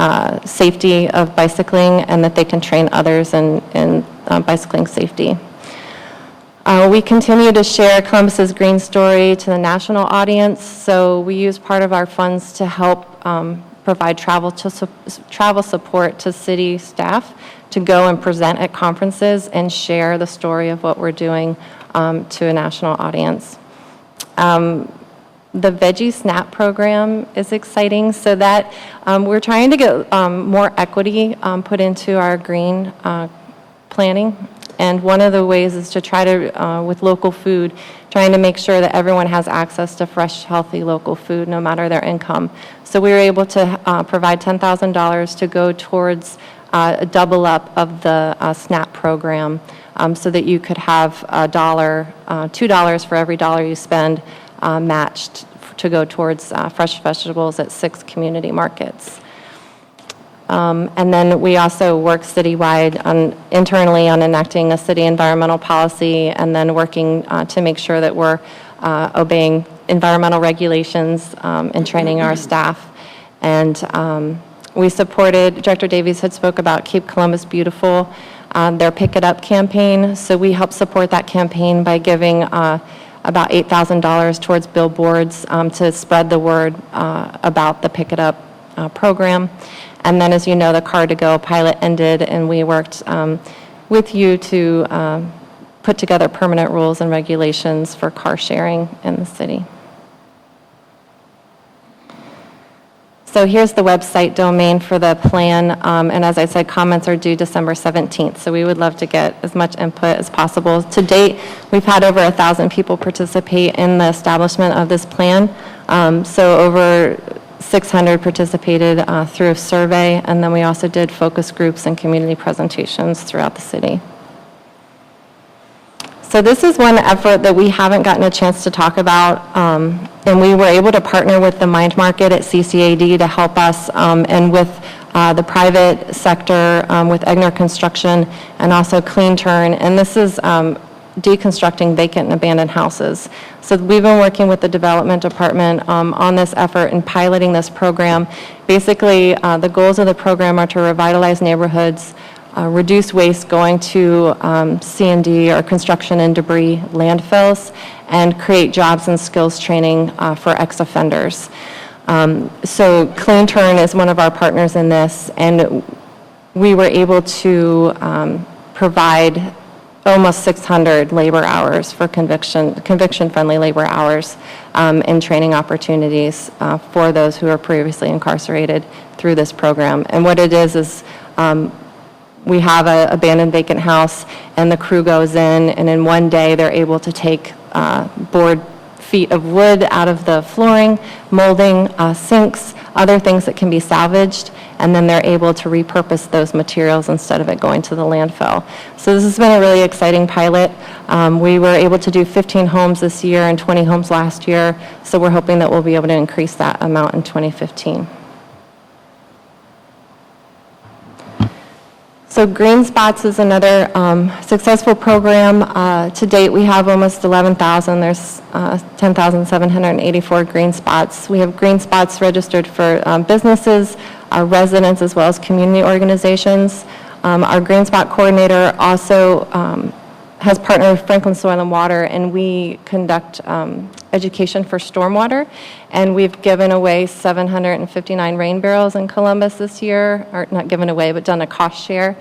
safety of bicycling and that they can train others in bicycling safety. We continue to share Columbus's green story to the national audience, so we use part of our funds to help provide travel support to city staff to go and present at conferences and share the story of what we're doing to a national audience. The Veggie Snap program is exciting, so that we're trying to get more equity put into our green planning. And one of the ways is to try to, with local food, trying to make sure that everyone has access to fresh, healthy local food, no matter their income. So we were able to provide $10,000 to go towards a double up of the SNAP program so that you could have $2 for every dollar you spend matched to go towards fresh vegetables at 6 community markets. And then we also work citywide internally on enacting a city environmental policy and then working to make sure that we're obeying environmental regulations and training our staff. And we supported, Director Davies had spoke about Keep Columbus Beautiful, their Pick It Up campaign. So we helped support that campaign by giving about $8,000 towards billboards to spread the word about the Pick It Up program. And then, as you know, the Car2Go pilot ended, and we worked with you to put together permanent rules and regulations for car sharing in the city. So here's the website domain for the plan, and as I said, comments are due December 17th, so we would love to get as much input as possible. To date, we've had over 1,000 people participate in the establishment of this plan, so over 600 participated through a survey, and then we also did focus groups and community presentations throughout the city. So this is one effort that we haven't gotten a chance to talk about, and we were able to partner with the Mind Market at CCAD to help us, and with the private sector, with Egner Construction, and also Clean Turn. And this is deconstructing vacant and abandoned houses. So we've been working with the development department on this effort and piloting this program. Basically, the goals of the program are to revitalize neighborhoods, reduce waste going to C&D or construction and debris landfills, and create jobs and skills training for ex-offenders. So Clean Turn is one of our partners in this, and we were able to provide almost 600 labor hours for conviction-friendly labor hours and training opportunities for those who are previously incarcerated through this program. And what it is we have an abandoned vacant house, and the crew goes in, and in one day, they're able to take board feet of wood out of the flooring, molding, sinks, other things that can be salvaged, and then they're able to repurpose those materials instead of it going to the landfill. So this has been a really exciting pilot. We were able to do 15 homes this year and 20 homes last year, so we're hoping that we'll be able to increase that amount in 2015. So Green Spots is another successful program. To date, we have almost 11,000. There's 10,784 green spots. We have green spots registered for businesses, residents, as well as community organizations. Our Green Spot coordinator also has partnered with Franklin Soil and Water, and we conduct education for stormwater. And we've given away 759 rain barrels in Columbus this year, or not given away, but done a cost share,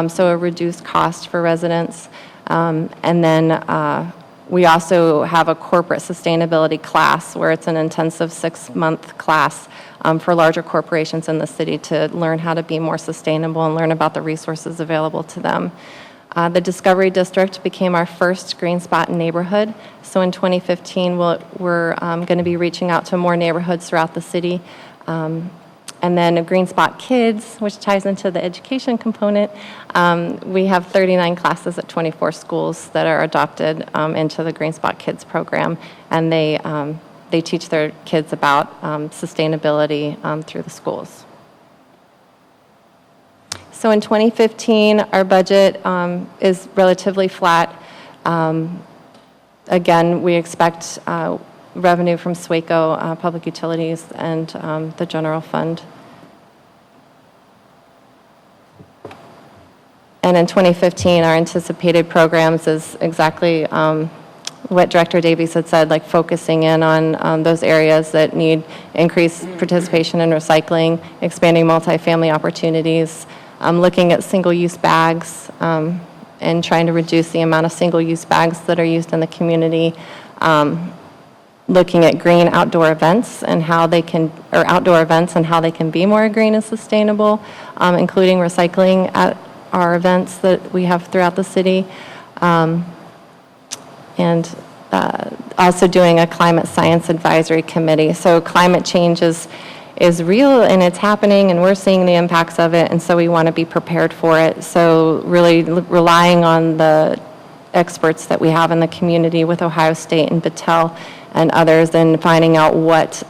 so a reduced cost for residents. And then we also have a corporate sustainability class where it's an intensive 6-month class for larger corporations in the city to learn how to be more sustainable and learn about the resources available to them. The Discovery District became our first green spot neighborhood. So in 2015, we're going to be reaching out to more neighborhoods throughout the city. And then a Green Spot Kids, which ties into the education component. We have 39 classes at 24 schools that are adopted into the Green Spot Kids program. And they teach their kids about sustainability through the schools. So in 2015, our budget is relatively flat. Again, we expect revenue from SWACO, Public Utilities, and the general fund. And in 2015, our anticipated programs is exactly what Director Davies had said, like focusing in on those areas that need increased participation in recycling, expanding multifamily opportunities, looking at single-use bags and trying to reduce the amount of single-use bags that are used in the community, looking at green outdoor events and how they can, or outdoor events and how they can be more green and sustainable, including recycling at our events that we have throughout the city, and also doing a climate science advisory committee. So climate change is real and it's happening and we're seeing the impacts of it, and so we want to be prepared for it. So really relying on the experts that we have in the community with Ohio State and Battelle and others, and finding out what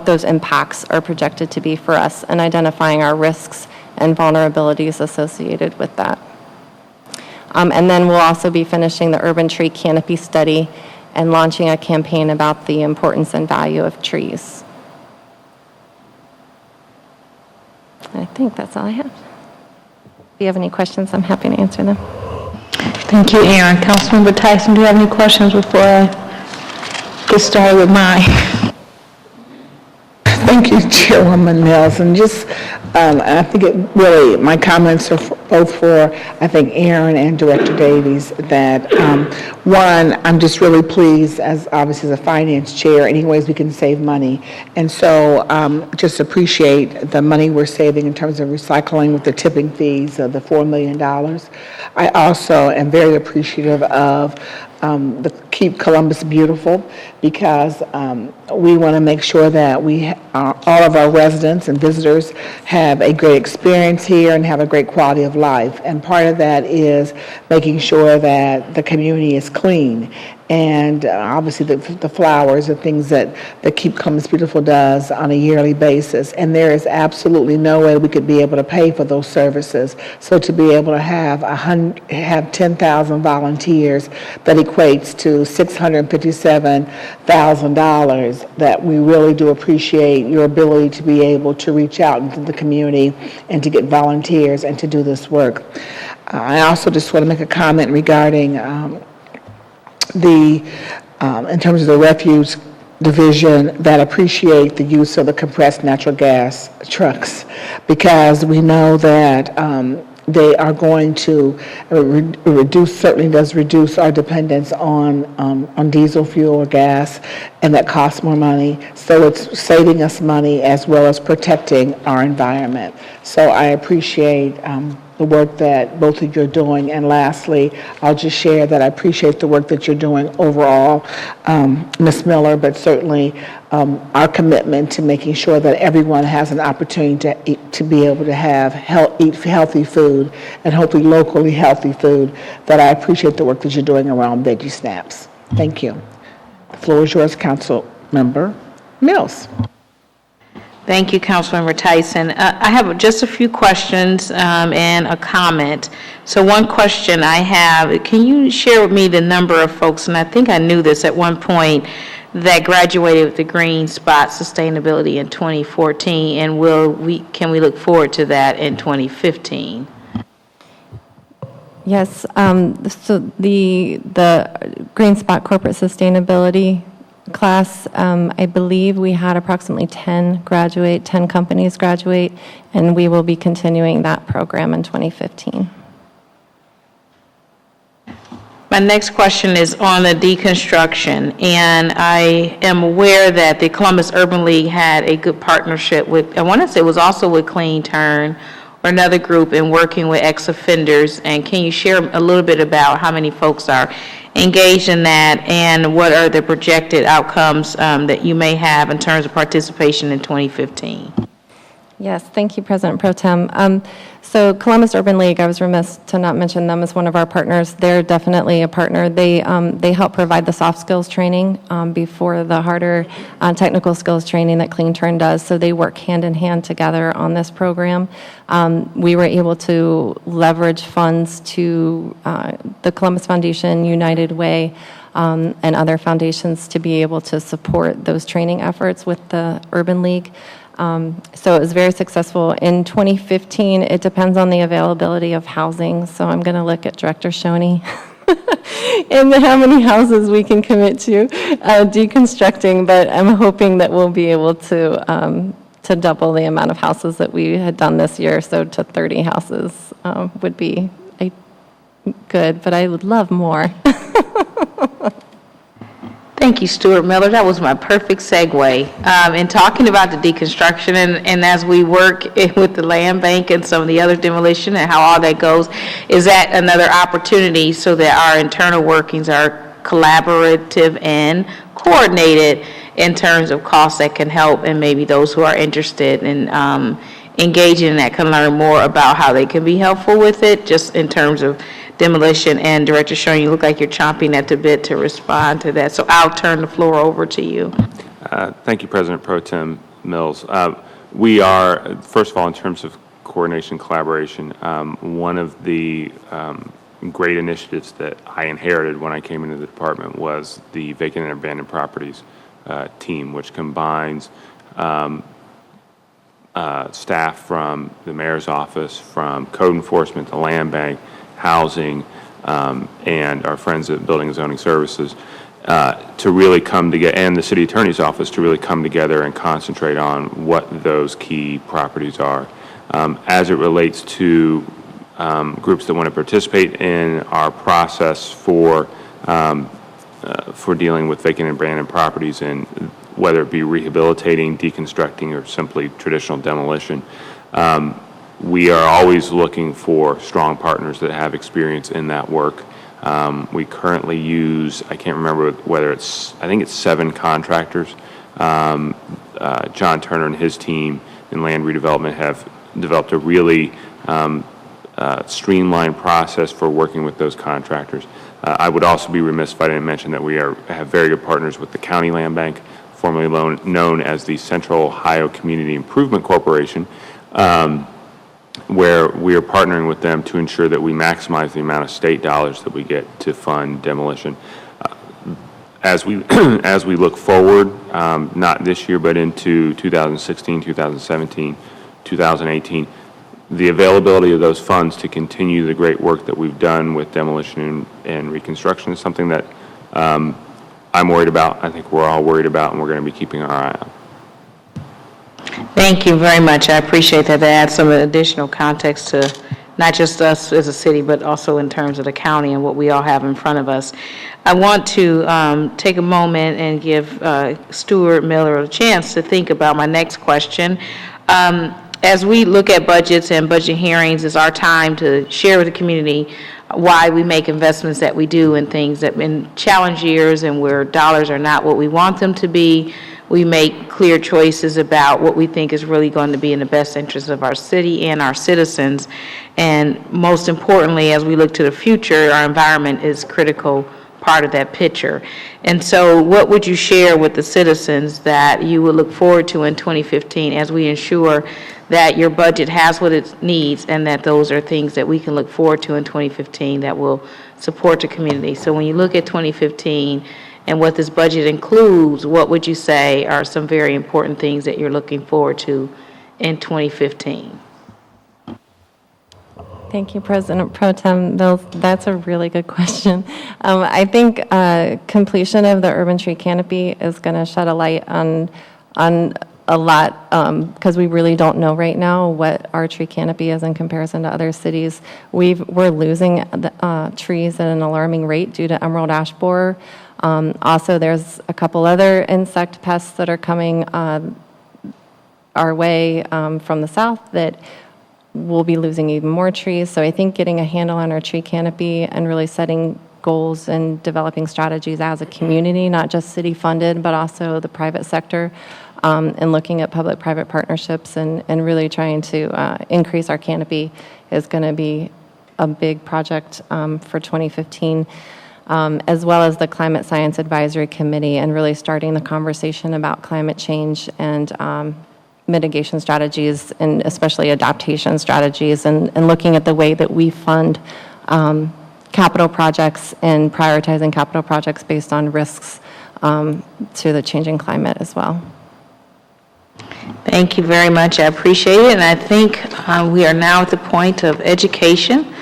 those impacts are projected to be for us and identifying our risks and vulnerabilities associated with that. And then we'll also be finishing the urban tree canopy study and launching a campaign about the importance and value of trees. I think that's all I have. If you have any questions, I'm happy to answer them. Thank you, Aaron. Councilmember Tyson, do you have any questions before I get started with mine? Thank you, Chairwoman Mills. And just, I think it really, my comments are both for, I think, Aaron and Director Davies, that, one, I'm just really pleased, as obviously as a finance chair, any ways we can save money. And so just appreciate the money we're saving in terms of recycling with the tipping fees of the $4 million. I also am very appreciative of the Keep Columbus Beautiful, because we want to make sure that all of our residents and visitors have a great experience here and have a great quality of life. And part of that is making sure that the community is clean. and obviously the flowers and things that Keep Columbus Beautiful does on a yearly basis. And there is absolutely no way we could be able to pay for those services. So to be able to have 10,000 volunteers, that equates to $657,000, that we really do appreciate your ability to be able to reach out into the community and to get volunteers and to do this work. I also just want to make a comment regarding in terms of the refuse division, that appreciate the use of the compressed natural gas trucks, because we know that they are going to certainly does reduce our dependence on diesel fuel or gas, and that costs more money. So it's saving us money as well as protecting our environment. So I appreciate the work that both of you are doing. And lastly, I'll just share that I appreciate the work that you're doing overall, Ms. Miller, but certainly our commitment to making sure that everyone has an opportunity to eat, to be able to eat healthy food, and hopefully locally healthy food, that I appreciate the work that you're doing around Veggie Snaps. Thank you. The floor is yours, Council Member Mills. Thank you, Councilmember Tyson. I have just a few questions and a comment. So one question I have, can you share with me the number of folks, and I think I knew this at one point, that graduated with the Green Spot Sustainability in 2014, and can we look forward to that in 2015? Yes, so the Green Spot Corporate Sustainability class, I believe we had approximately 10 companies graduate, and we will be continuing that program in 2015. My next question is on the deconstruction, and I am aware that the Columbus Urban League had a good partnership with, I want to say it was also with Clean Turn, or another group, in working with ex-offenders. And can you share a little bit about how many folks are engaged in that, and what are the projected outcomes that you may have in terms of participation in 2015? Yes, thank you, President Pro Tem. So Columbus Urban League, I was remiss to not mention them as one of our partners. They're definitely a partner. They help provide the soft skills training before the harder technical skills training that Clean Turn does. So they work hand in hand together on this program. We were able to leverage funds to the Columbus Foundation, United Way, and other foundations to be able to support those training efforts with the Urban League. So it was very successful. In 2015, it depends on the availability of housing, so I'm going to look at Director Shoney and how many houses we can commit to deconstructing, but I'm hoping that we'll be able to double the amount of houses that we had done this year, so to 30 houses would be good, but I would love more. Thank you, Stuart Miller. That was my perfect segue. In talking about the deconstruction, and as we work with the land bank and some of the other demolition and how all that goes, is that another opportunity so that our internal workings are collaborative and coordinated in terms of costs that can help, and maybe those who are interested in engaging in that can learn more about how they can be helpful with it, just in terms of demolition. And Director Shoney, you look like you're chomping at the bit to respond to that, so I'll turn the floor over to you. Thank you, President Pro Tem Mills. We are, first of all, in terms of coordination, collaboration, one of the great initiatives that I inherited when I came into the department was the vacant and abandoned properties team, which combines staff from the mayor's office, from code enforcement, the land bank, housing, and our friends at Building and Zoning Services to really come together, and the city attorney's office, to really come together and concentrate on what those key properties are. As it relates to groups that want to participate in our process for dealing with vacant and abandoned properties, and whether it be rehabilitating, deconstructing, or simply traditional demolition, we are always looking for strong partners that have experience in that work. We currently use, I can't remember whether I think it's 7 contractors. John Turner and his team in land redevelopment have developed a really streamlined process for working with those contractors. I would also be remiss if I didn't mention that we have very good partners with the County Land Bank, formerly known as the Central Ohio Community Improvement Corporation, where we are partnering with them to ensure that we maximize the amount of state dollars that we get to fund demolition. As we look forward, not this year, but into 2016, 2017, 2018, the availability of those funds to continue the great work that we've done with demolition and reconstruction is something that I'm worried about. I think we're all worried about, and we're going to be keeping our eye on. Thank you very much. I appreciate that. That adds some additional context to not just us as a city, but also in terms of the county and what we all have in front of us. I want to take a moment and give Stuart Miller a chance to think about my next question. As we look at budgets and budget hearings, it's our time to share with the community why we make investments that we do in things that in challenge years and where dollars are not what we want them to be. We make clear choices about what we think is really going to be in the best interest of our city and our citizens. And most importantly, as we look to the future, our environment is critical part of that picture. And so what would you share with the citizens that you would look forward to in 2015 as we ensure that your budget has what it needs and that those are things that we can look forward to in 2015 that will support the community? So when you look at 2015 and what this budget includes, what would you say are some very important things that you're looking forward to in 2015? Thank you, President Pro Tem Mills. That's a really good question. I think completion of the urban tree canopy is going to shed a light on a lot, because we really don't know right now what our tree canopy is in comparison to other cities. We're losing the, trees at an alarming rate due to emerald ash borer. Also, there's a couple other insect pests that are coming our way from the south that we'll be losing even more trees. So I think getting a handle on our tree canopy and really setting goals and developing strategies as a community, not just city funded, but also the private sector, and looking at public-private partnerships and really trying to increase our canopy is going to be a big project for 2015, as well as the Climate Science Advisory Committee and really starting the conversation about climate change and mitigation strategies and especially adaptation strategies and looking at the way that we fund capital projects and prioritizing capital projects based on risks to the changing climate as well. Thank you very much. I appreciate it. And I think we are now at the point of education.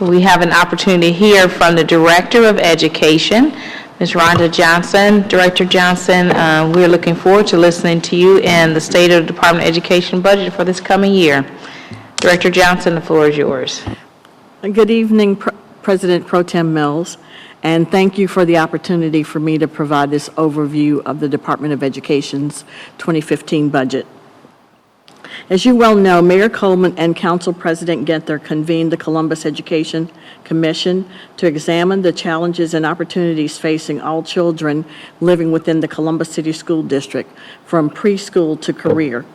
We have an opportunity to hear from the Director of Education, Ms. Rhonda Johnson. Director Johnson, we're looking forward to listening to you and the State of the Department of Education budget for this coming year. Director Johnson, the floor is yours. Good evening, President Pro Tem Mills, and thank you for the opportunity for me to provide this overview of the Department of Education's 2015 budget. As you well know, Mayor Coleman and Council President Genther convened the Columbus Education Commission to examine the challenges and opportunities facing all children living within the Columbus City School District, from preschool to career.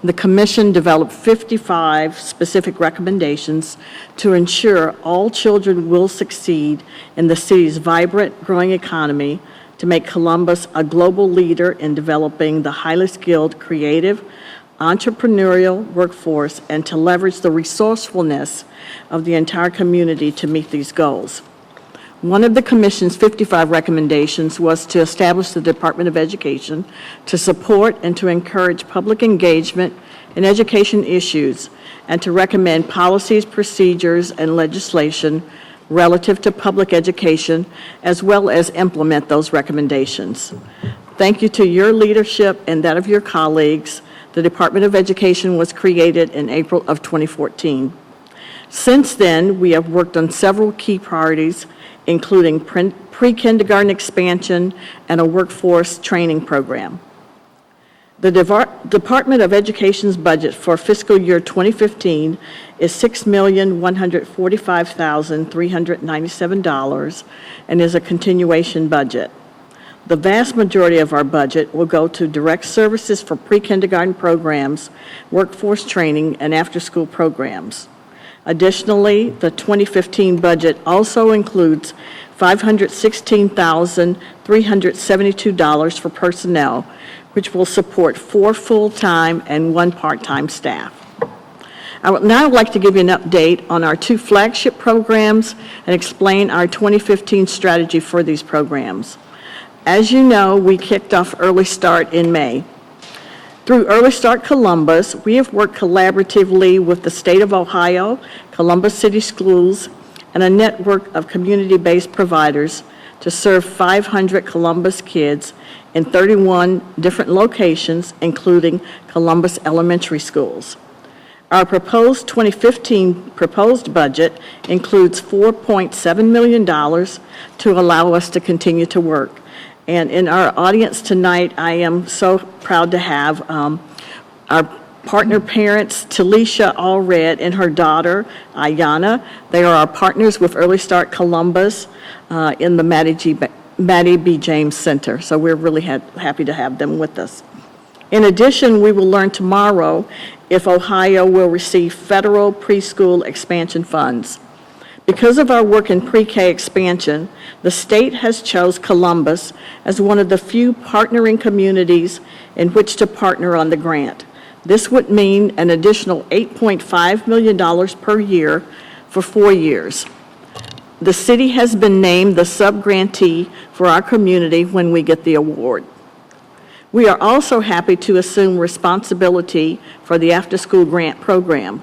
The commission developed 55 specific recommendations to ensure all children will succeed in the city's vibrant, growing economy, to make Columbus a global leader in developing the highly skilled, creative, entrepreneurial workforce, and to leverage the resourcefulness of the entire community to meet these goals. One of the Commission's 55 recommendations was to establish the Department of Education to support and to encourage public engagement in education issues and to recommend policies, procedures, and legislation relative to public education, as well as implement those recommendations. Thank you to your leadership and that of your colleagues. The Department of Education was created in April of 2014. Since then, we have worked on several key priorities, including pre-kindergarten expansion and a workforce training program. The Department of Education's budget for fiscal year 2015 is $6,145,397 and is a continuation budget. The vast majority of our budget will go to direct services for pre-kindergarten programs, workforce training, and after-school programs. Additionally, the 2015 budget also includes $516,372 for personnel, which will support 4 full-time and 1 part-time staff. I would now like to give you an update on our 2 flagship programs and explain our 2015 strategy for these programs. As you know, we kicked off Early Start in May. Through Early Start Columbus, we have worked collaboratively with the State of Ohio, Columbus City Schools, and a network of community-based providers to serve 500 Columbus kids in 31 different locations, including Columbus elementary schools. Our proposed 2015 proposed budget includes $4.7 million to allow us to continue to work. And in our audience tonight, I am so proud to have our partner parents, Talisha Allred and her daughter, Ayana. They are our partners with Early Start Columbus in the Maddie B. James Center. So we're really happy to have them with us. In addition, we will learn tomorrow if Ohio will receive federal preschool expansion funds. Because of our work in pre-K expansion, the state has chose Columbus as one of the few partnering communities in which to partner on the grant. This would mean an additional $8.5 million per year for 4 years. The city has been named the sub-grantee for our community when we get the award. We are also happy to assume responsibility for the after-school grant program.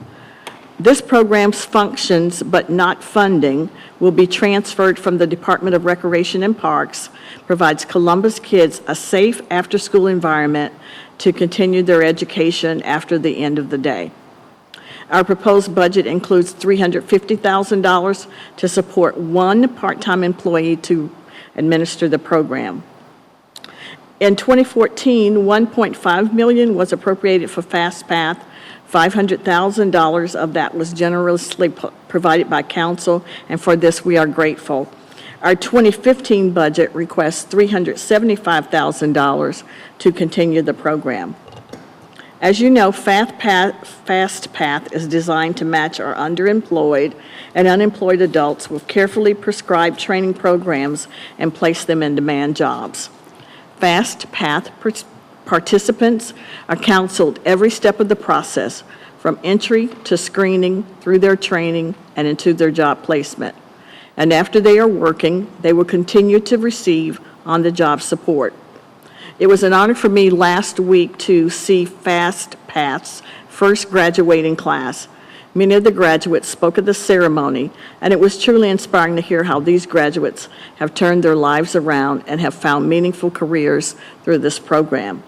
This program's functions, but not funding, will be transferred from the Department of Recreation and Parks, provides Columbus kids a safe after-school environment to continue their education after the end of the day. Our proposed budget includes $350,000 to support 1 part-time employee to administer the program. In 2014, $1.5 million was appropriated for FastPath. $500,000 of that was generously provided by council, and for this we are grateful. Our 2015 budget requests $375,000 to continue the program. As you know, FastPath is designed to match our underemployed and unemployed adults with carefully prescribed training programs and place them in demand jobs. FastPath participants are counseled every step of the process, from entry to screening, through their training, and into their job placement. And after they are working, they will continue to receive on-the-job support. It was an honor for me last week to see FastPath's first graduating class. Many of the graduates spoke at the ceremony, and it was truly inspiring to hear how these graduates have turned their lives around and have found meaningful careers through this program.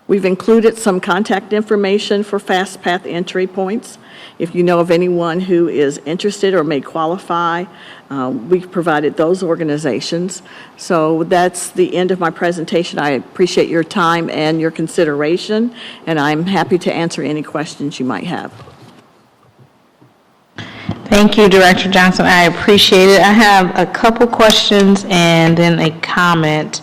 We've included some contact information for FastPath entry points. If you know of anyone who is interested or may qualify, we've provided those organizations. So that's the end of my presentation. I appreciate your time and your consideration, and I'm happy to answer any questions you might have. Thank you, Director Johnson. I appreciate it. I have a couple questions and then a comment.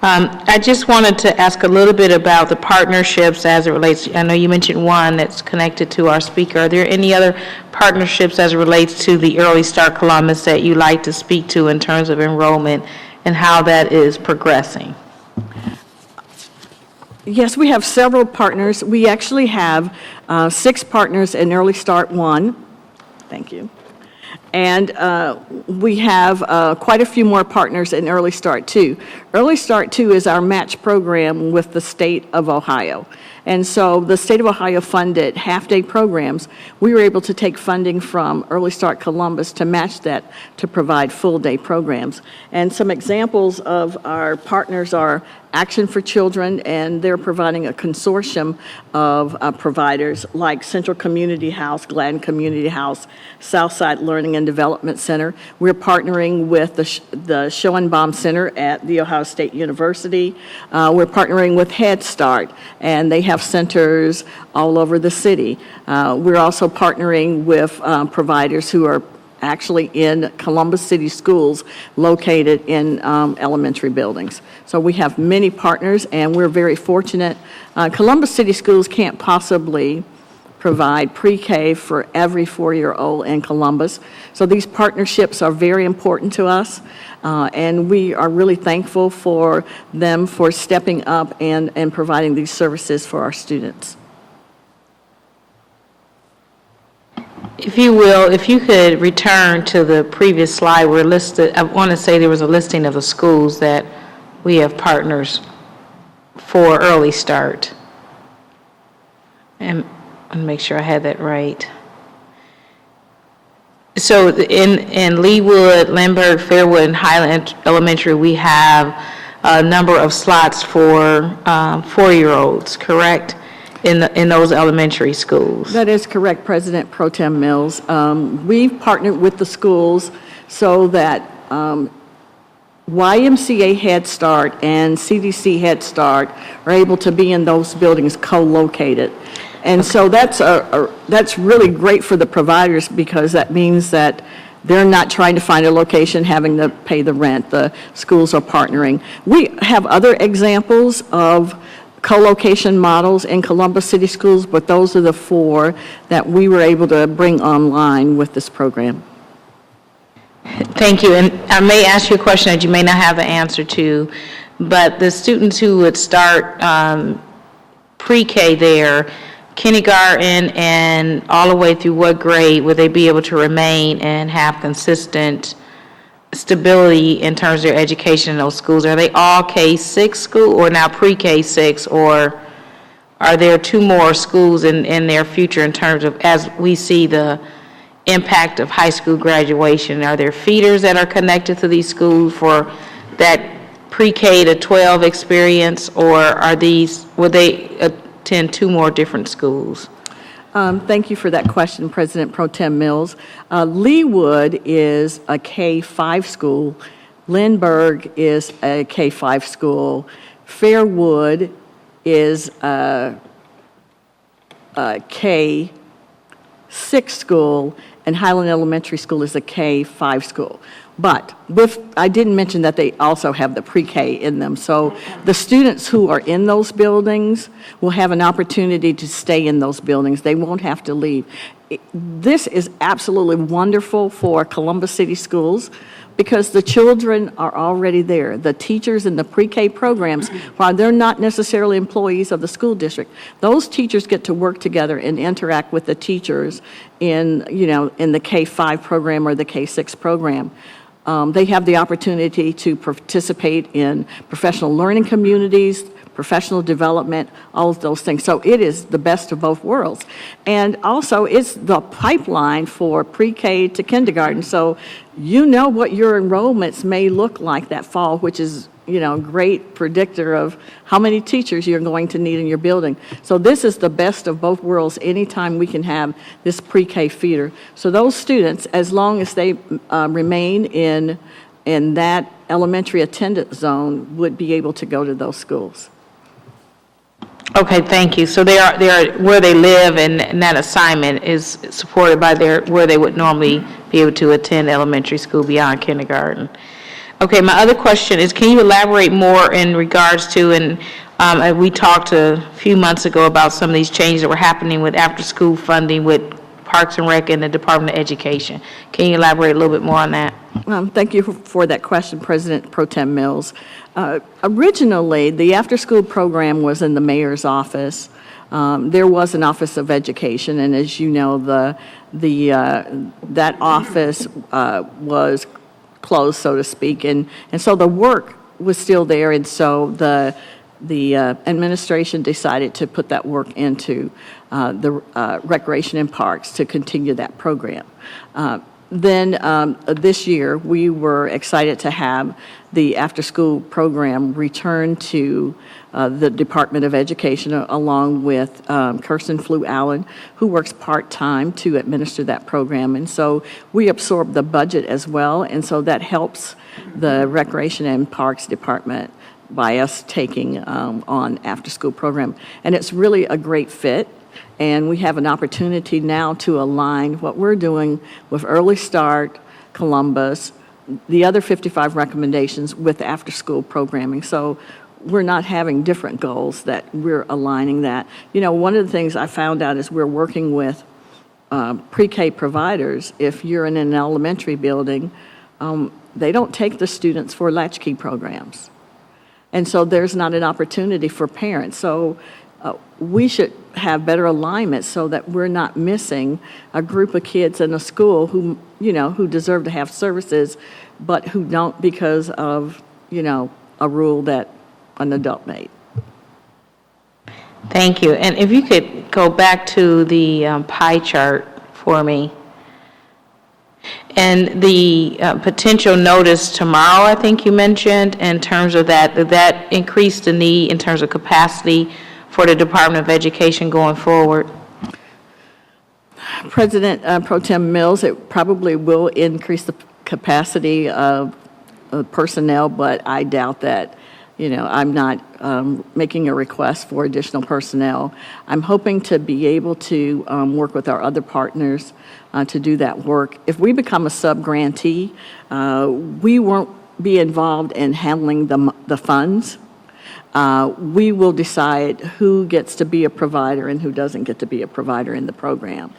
I just wanted to ask a little bit about the partnerships as it relates. I know you mentioned one that's connected to our speaker. Are there any other partnerships as it relates to the Early Start Columbus that you'd like to speak to in terms of enrollment and how that is progressing? Yes, we have several partners. We actually have 6 partners in Early Start 1. Thank you. And we have quite a few more partners in Early Start 2. Early Start 2 is our match program with the state of Ohio. And so the state of Ohio funded half-day programs. We were able to take funding from Early Start Columbus to match that to provide full-day programs. And some examples of our partners are Action for Children, and they're providing a consortium of providers like Central Community House, Gladden Community House, Southside Learning and Development Center. We're partnering with the Schoenbaum Center at The Ohio State University. We're partnering with Head Start, and they have centers all over the city. We're also partnering with providers who are actually in Columbus City Schools located in elementary buildings. So we have many partners, and we're very fortunate. Columbus City Schools can't possibly provide pre-K for every 4-year-old in Columbus. So these partnerships are very important to us, and we are really thankful for them for stepping up and providing these services for our students. If you will, if you could return to the previous slide where listed, I want to say there was a listing of the schools that we have partners for Early Start. And make sure I had that right. So in Leawood, Lindbergh, Fairwood, and Highland Elementary, we have a number of slots for 4-year-olds, correct? In those elementary schools. That is correct, President Pro Tem Mills. We've partnered with the schools so that YMCA Head Start and CDC Head Start are able to be in those buildings co-located. And so that's really great for the providers because that means that they're not trying to find a location, having to pay the rent. The schools are partnering. We have other examples of co-location models in Columbus City Schools, but those are the 4 that we were able to bring online with this program. Thank you. And I may ask you a question that you may not have the answer to, but the students who would start pre-K there, kindergarten and all the way through what grade would they be able to remain and have consistent stability in terms of their education in those schools? Are they all K-6 school or now pre-K-6, or are there 2 more schools in their future in terms of, as we see the impact of high school graduation? Are there feeders that are connected to these schools for that pre-K to 12 experience, or will they attend 2 more different schools? Thank you for that question, President Pro Tem Mills. Leawood is a K-5 school. Lindbergh is a K-5 school. Fairwood is a K-6 school, and Highland Elementary School is a K-5 school. But I didn't mention that they also have the pre-K in them. So the students who are in those buildings will have an opportunity to stay in those buildings. They won't have to leave. This is absolutely wonderful for Columbus City Schools because the children are already there. The teachers in the pre-K programs, while they're not necessarily employees of the school district, those teachers get to work together and interact with the teachers in the K-5 program or the K-6 program. They have the opportunity to participate in professional learning communities, professional development, all of those things. So it is the best of both worlds. And also, it's the pipeline for pre-K to kindergarten. So you know what your enrollments may look like that fall, which is, a great predictor of how many teachers you're going to need in your building. So this is the best of both worlds anytime we can have this pre-K feeder. So those students, as long as they remain in that elementary attendance zone, would be able to go to those schools. Okay, thank you. So they are where they live, and that assignment is supported by where they would normally be able to attend elementary school beyond kindergarten. Okay, my other question is, can you elaborate more in regards to, and we talked a few months ago about some of these changes that were happening with after-school funding with Parks and Rec and the Department of Education. Can you elaborate a little bit more on that? Thank you for that question, President Pro Tem Mills. Originally, the after-school program was in the mayor's office. There was an Office of Education, and as you know, that office was closed, so to speak, and so the work was still there, and so the administration decided to put that work into the Recreation and Parks to continue that program. Then this year, we were excited to have the after-school program return to the Department of Education, along with Kirsten Flew Allen, who works part-time to administer that program. And so we absorb the budget as well, and so that helps the Recreation and Parks Department by us taking on after-school program. And it's really a great fit. And we have an opportunity now to align what we're doing with Early Start, Columbus, the other 55 recommendations with after-school programming. So we're not having different goals, that we're aligning that. You know, one of the things I found out is we're working with pre-K providers. If you're in an elementary building, they don't take the students for latchkey programs. And so there's not an opportunity for parents. So we should have better alignment so that we're not missing a group of kids in a school who, you know, who deserve to have services, but who don't because of, you know, a rule that an adult made. Thank you. And if you could go back to the pie chart for me. And the potential notice tomorrow, I think you mentioned, in terms of that increase the need in terms of capacity for the Department of Education going forward? President Pro Tem Mills, it probably will increase the capacity of personnel, but I doubt that. You know, I'm not making a request for additional personnel. I'm hoping to be able to work with our other partners to do that work. If we become a sub-grantee, we won't be involved in handling the funds. We will decide who gets to be a provider and who doesn't get to be a provider in the program.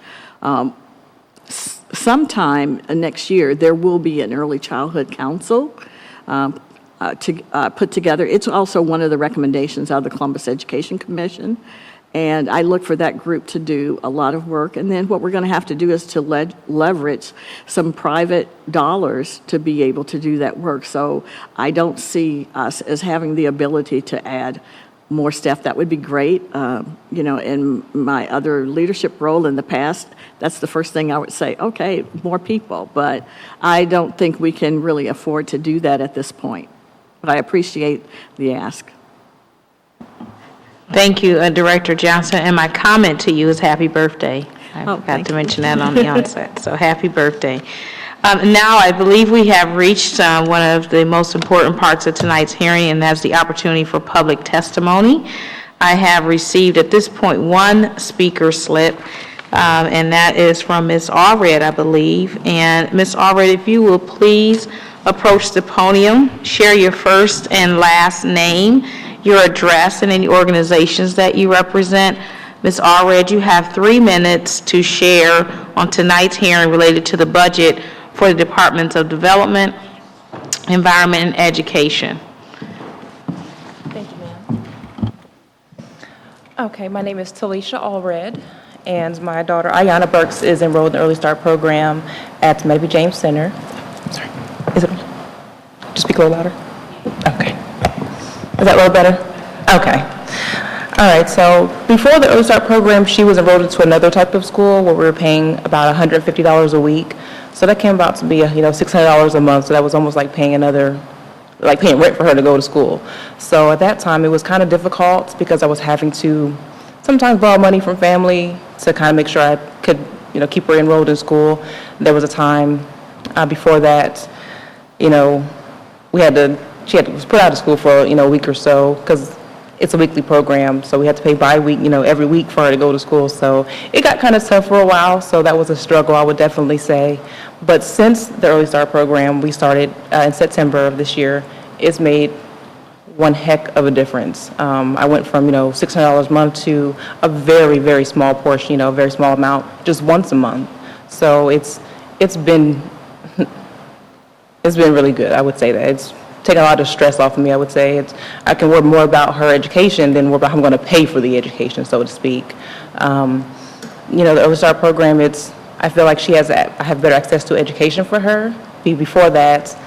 Sometime next year, there will be an early childhood council to put together. It's also one of the recommendations of the Columbus Education Commission. And I look for that group to do a lot of work. And then what we're going to have to do is to leverage some private dollars to be able to do that work. So I don't see us as having the ability to add more staff. That would be great. You know, in my other leadership role in the past, that's the first thing I would say, okay, more people. But I don't think we can really afford to do that at this point. But I appreciate the ask. Thank you, Director Johnson. And my comment to you is happy birthday. I forgot to mention that on the onset. So happy birthday. Now, I believe we have reached one of the most important parts of tonight's hearing, and that's the opportunity for public testimony. I have received at this point one speaker slip, and that is from Ms. Allred, I believe. And Ms. Allred, if you will please approach the podium, share your first and last name, your address, and any organizations that you represent. Ms. Allred, you have 3 minutes to share on tonight's hearing related to the budget for the Departments of Development, Environment, and Education. Thank you, ma'am. Okay, my name is Talisha Allred, and my daughter Ayana Burks is enrolled in the Early Start program at Maybe James Center. Sorry, is it? Just speak a little louder. Okay. Is that a little better? Okay. All right, so before the Early Start program, she was enrolled into another type of school where we were paying about $150 a week. So that came about to be, $600 a month. So that was almost like paying paying rent for her to go to school. So at that time, it was kind of difficult because I was having to sometimes borrow money from family to kind of make sure I could, keep her enrolled in school. There was a time before that, she was put out of school for, a week or so because it's a weekly program, so we had to pay bi-week, every week for her to go to school. So it got kind of tough for a while, so that was a struggle, I would definitely say. But since the Early Start program we started in September of this year, it's made one heck of a difference. I went from, $600 a month to a very, very small portion, a very small amount, just once a month. So it's been really good, I would say that. It's taken a lot of stress off of me, I would say. I can worry more about her education than worry about how I'm going to pay for the education, so to speak. The Early Start program, I feel like I have better access to education for her. Before that,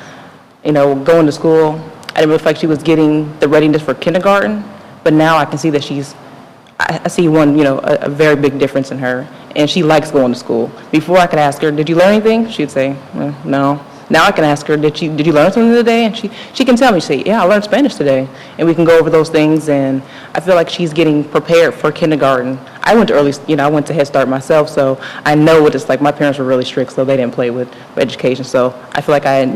going to school, I didn't really feel like she was getting the readiness for kindergarten, but now I can see that I see a very big difference in her, and she likes going to school. Before I could ask her, did you learn anything? She'd say, no. Now I can ask her, did you learn something today? And she can tell me, say, yeah, I learned Spanish today. And we can go over those things, and I feel like she's getting prepared for kindergarten. I went to Head Start myself, so I know what it's like. My parents were really strict, so they didn't play with education. So I feel like I,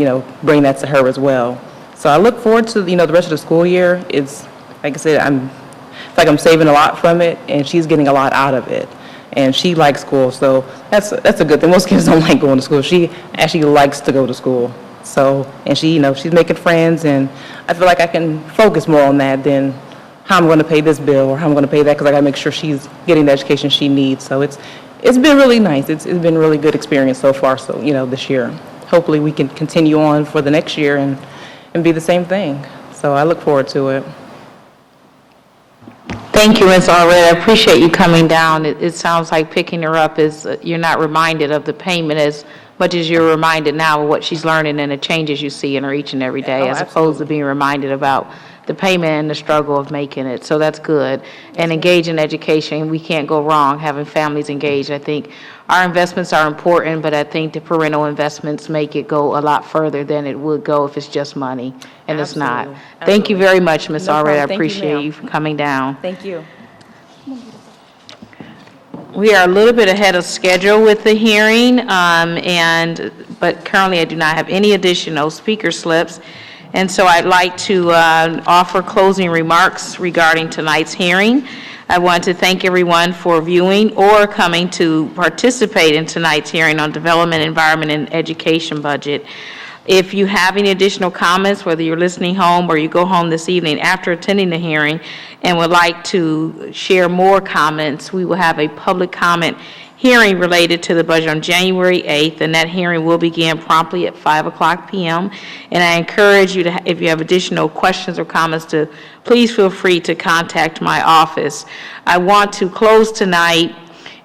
bring that to her as well. So I look forward to, the rest of the school year. It's, like I said, I feel like I'm saving a lot from it, and she's getting a lot out of it. And she likes school, so that's a good thing. Most kids don't like going to school. She actually likes to go to school. So, and she, she's making friends, and I feel like I can focus more on that than how I'm going to pay this bill or how I'm going to pay that, because I got to make sure she's getting the education she needs. So it's been really nice. It's been a really good experience so far, so, this year. Hopefully we can continue on for the next year and be the same thing. So I look forward to it. Thank you, Ms. Allred. I appreciate you coming down. It sounds like picking her up is, you're not reminded of the payment as much as you're reminded now of what she's learning and the changes you see in her each and every day, as opposed to being reminded about the payment and the struggle of making it. So that's good. And engage in education. We can't go wrong having families engaged. I think our investments are important, but I think the parental investments make it go a lot further than it would go if it's just money, and it's not. Thank you very much, Ms. Allred. I appreciate you for coming down. Thank you. We are a little bit ahead of schedule with the hearing, but currently I do not have any additional speaker slips. And so I'd like to offer closing remarks regarding tonight's hearing. I want to thank everyone for viewing or coming to participate in tonight's hearing on Development, Environment, and Education Budget. If you have any additional comments, whether you're listening home or you go home this evening after attending the hearing and would like to share more comments, we will have a public comment hearing related to the budget on January 8th, and that hearing will begin promptly at 5:00 p.m. And I encourage you to, if you have additional questions or comments, to please feel free to contact my office. I want to close tonight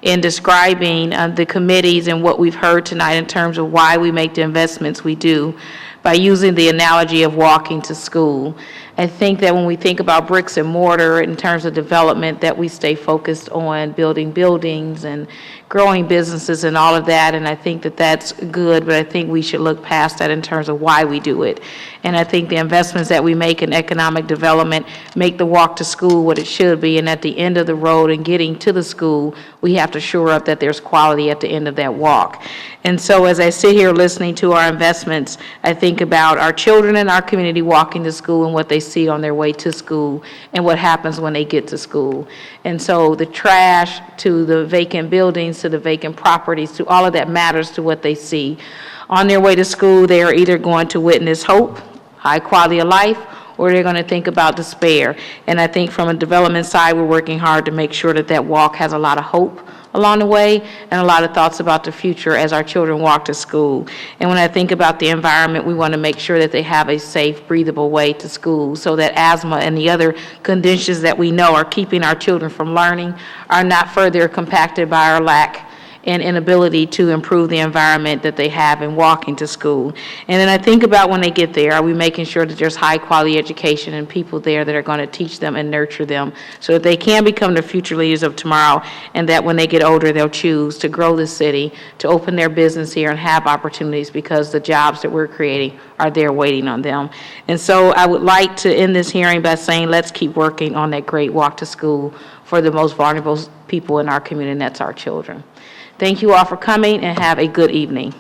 in describing the committees and what we've heard tonight in terms of why we make the investments we do by using the analogy of walking to school. I think that when we think about bricks and mortar in terms of development, that we stay focused on building buildings and growing businesses and all of that, and I think that that's good, but I think we should look past that in terms of why we do it. And I think the investments that we make in economic development make the walk to school what it should be, and at the end of the road and getting to the school, we have to shore up that there's quality at the end of that walk. And so as I sit here listening to our investments, I think about our children in our community walking to school and what they see on their way to school and what happens when they get to school. And so the trash to the vacant buildings to the vacant properties, to all of that matters to what they see. On their way to school, they are either going to witness hope, high quality of life, or they're going to think about despair. And I think from a development side, we're working hard to make sure that that walk has a lot of hope along the way and a lot of thoughts about the future as our children walk to school. And when I think about the environment, we want to make sure that they have a safe, breathable way to school so that asthma and the other conditions that we know are keeping our children from learning are not further compacted by our lack and inability to improve the environment that they have in walking to school. And then I think about when they get there, are we making sure that there's high quality education and people there that are going to teach them and nurture them so that they can become the future leaders of tomorrow, and that when they get older, they'll choose to grow the city, to open their business here and have opportunities because the jobs that we're creating are there waiting on them. And so I would like to end this hearing by saying, let's keep working on that great walk to school for the most vulnerable people in our community, and that's our children. Thank you all for coming, and have a good evening.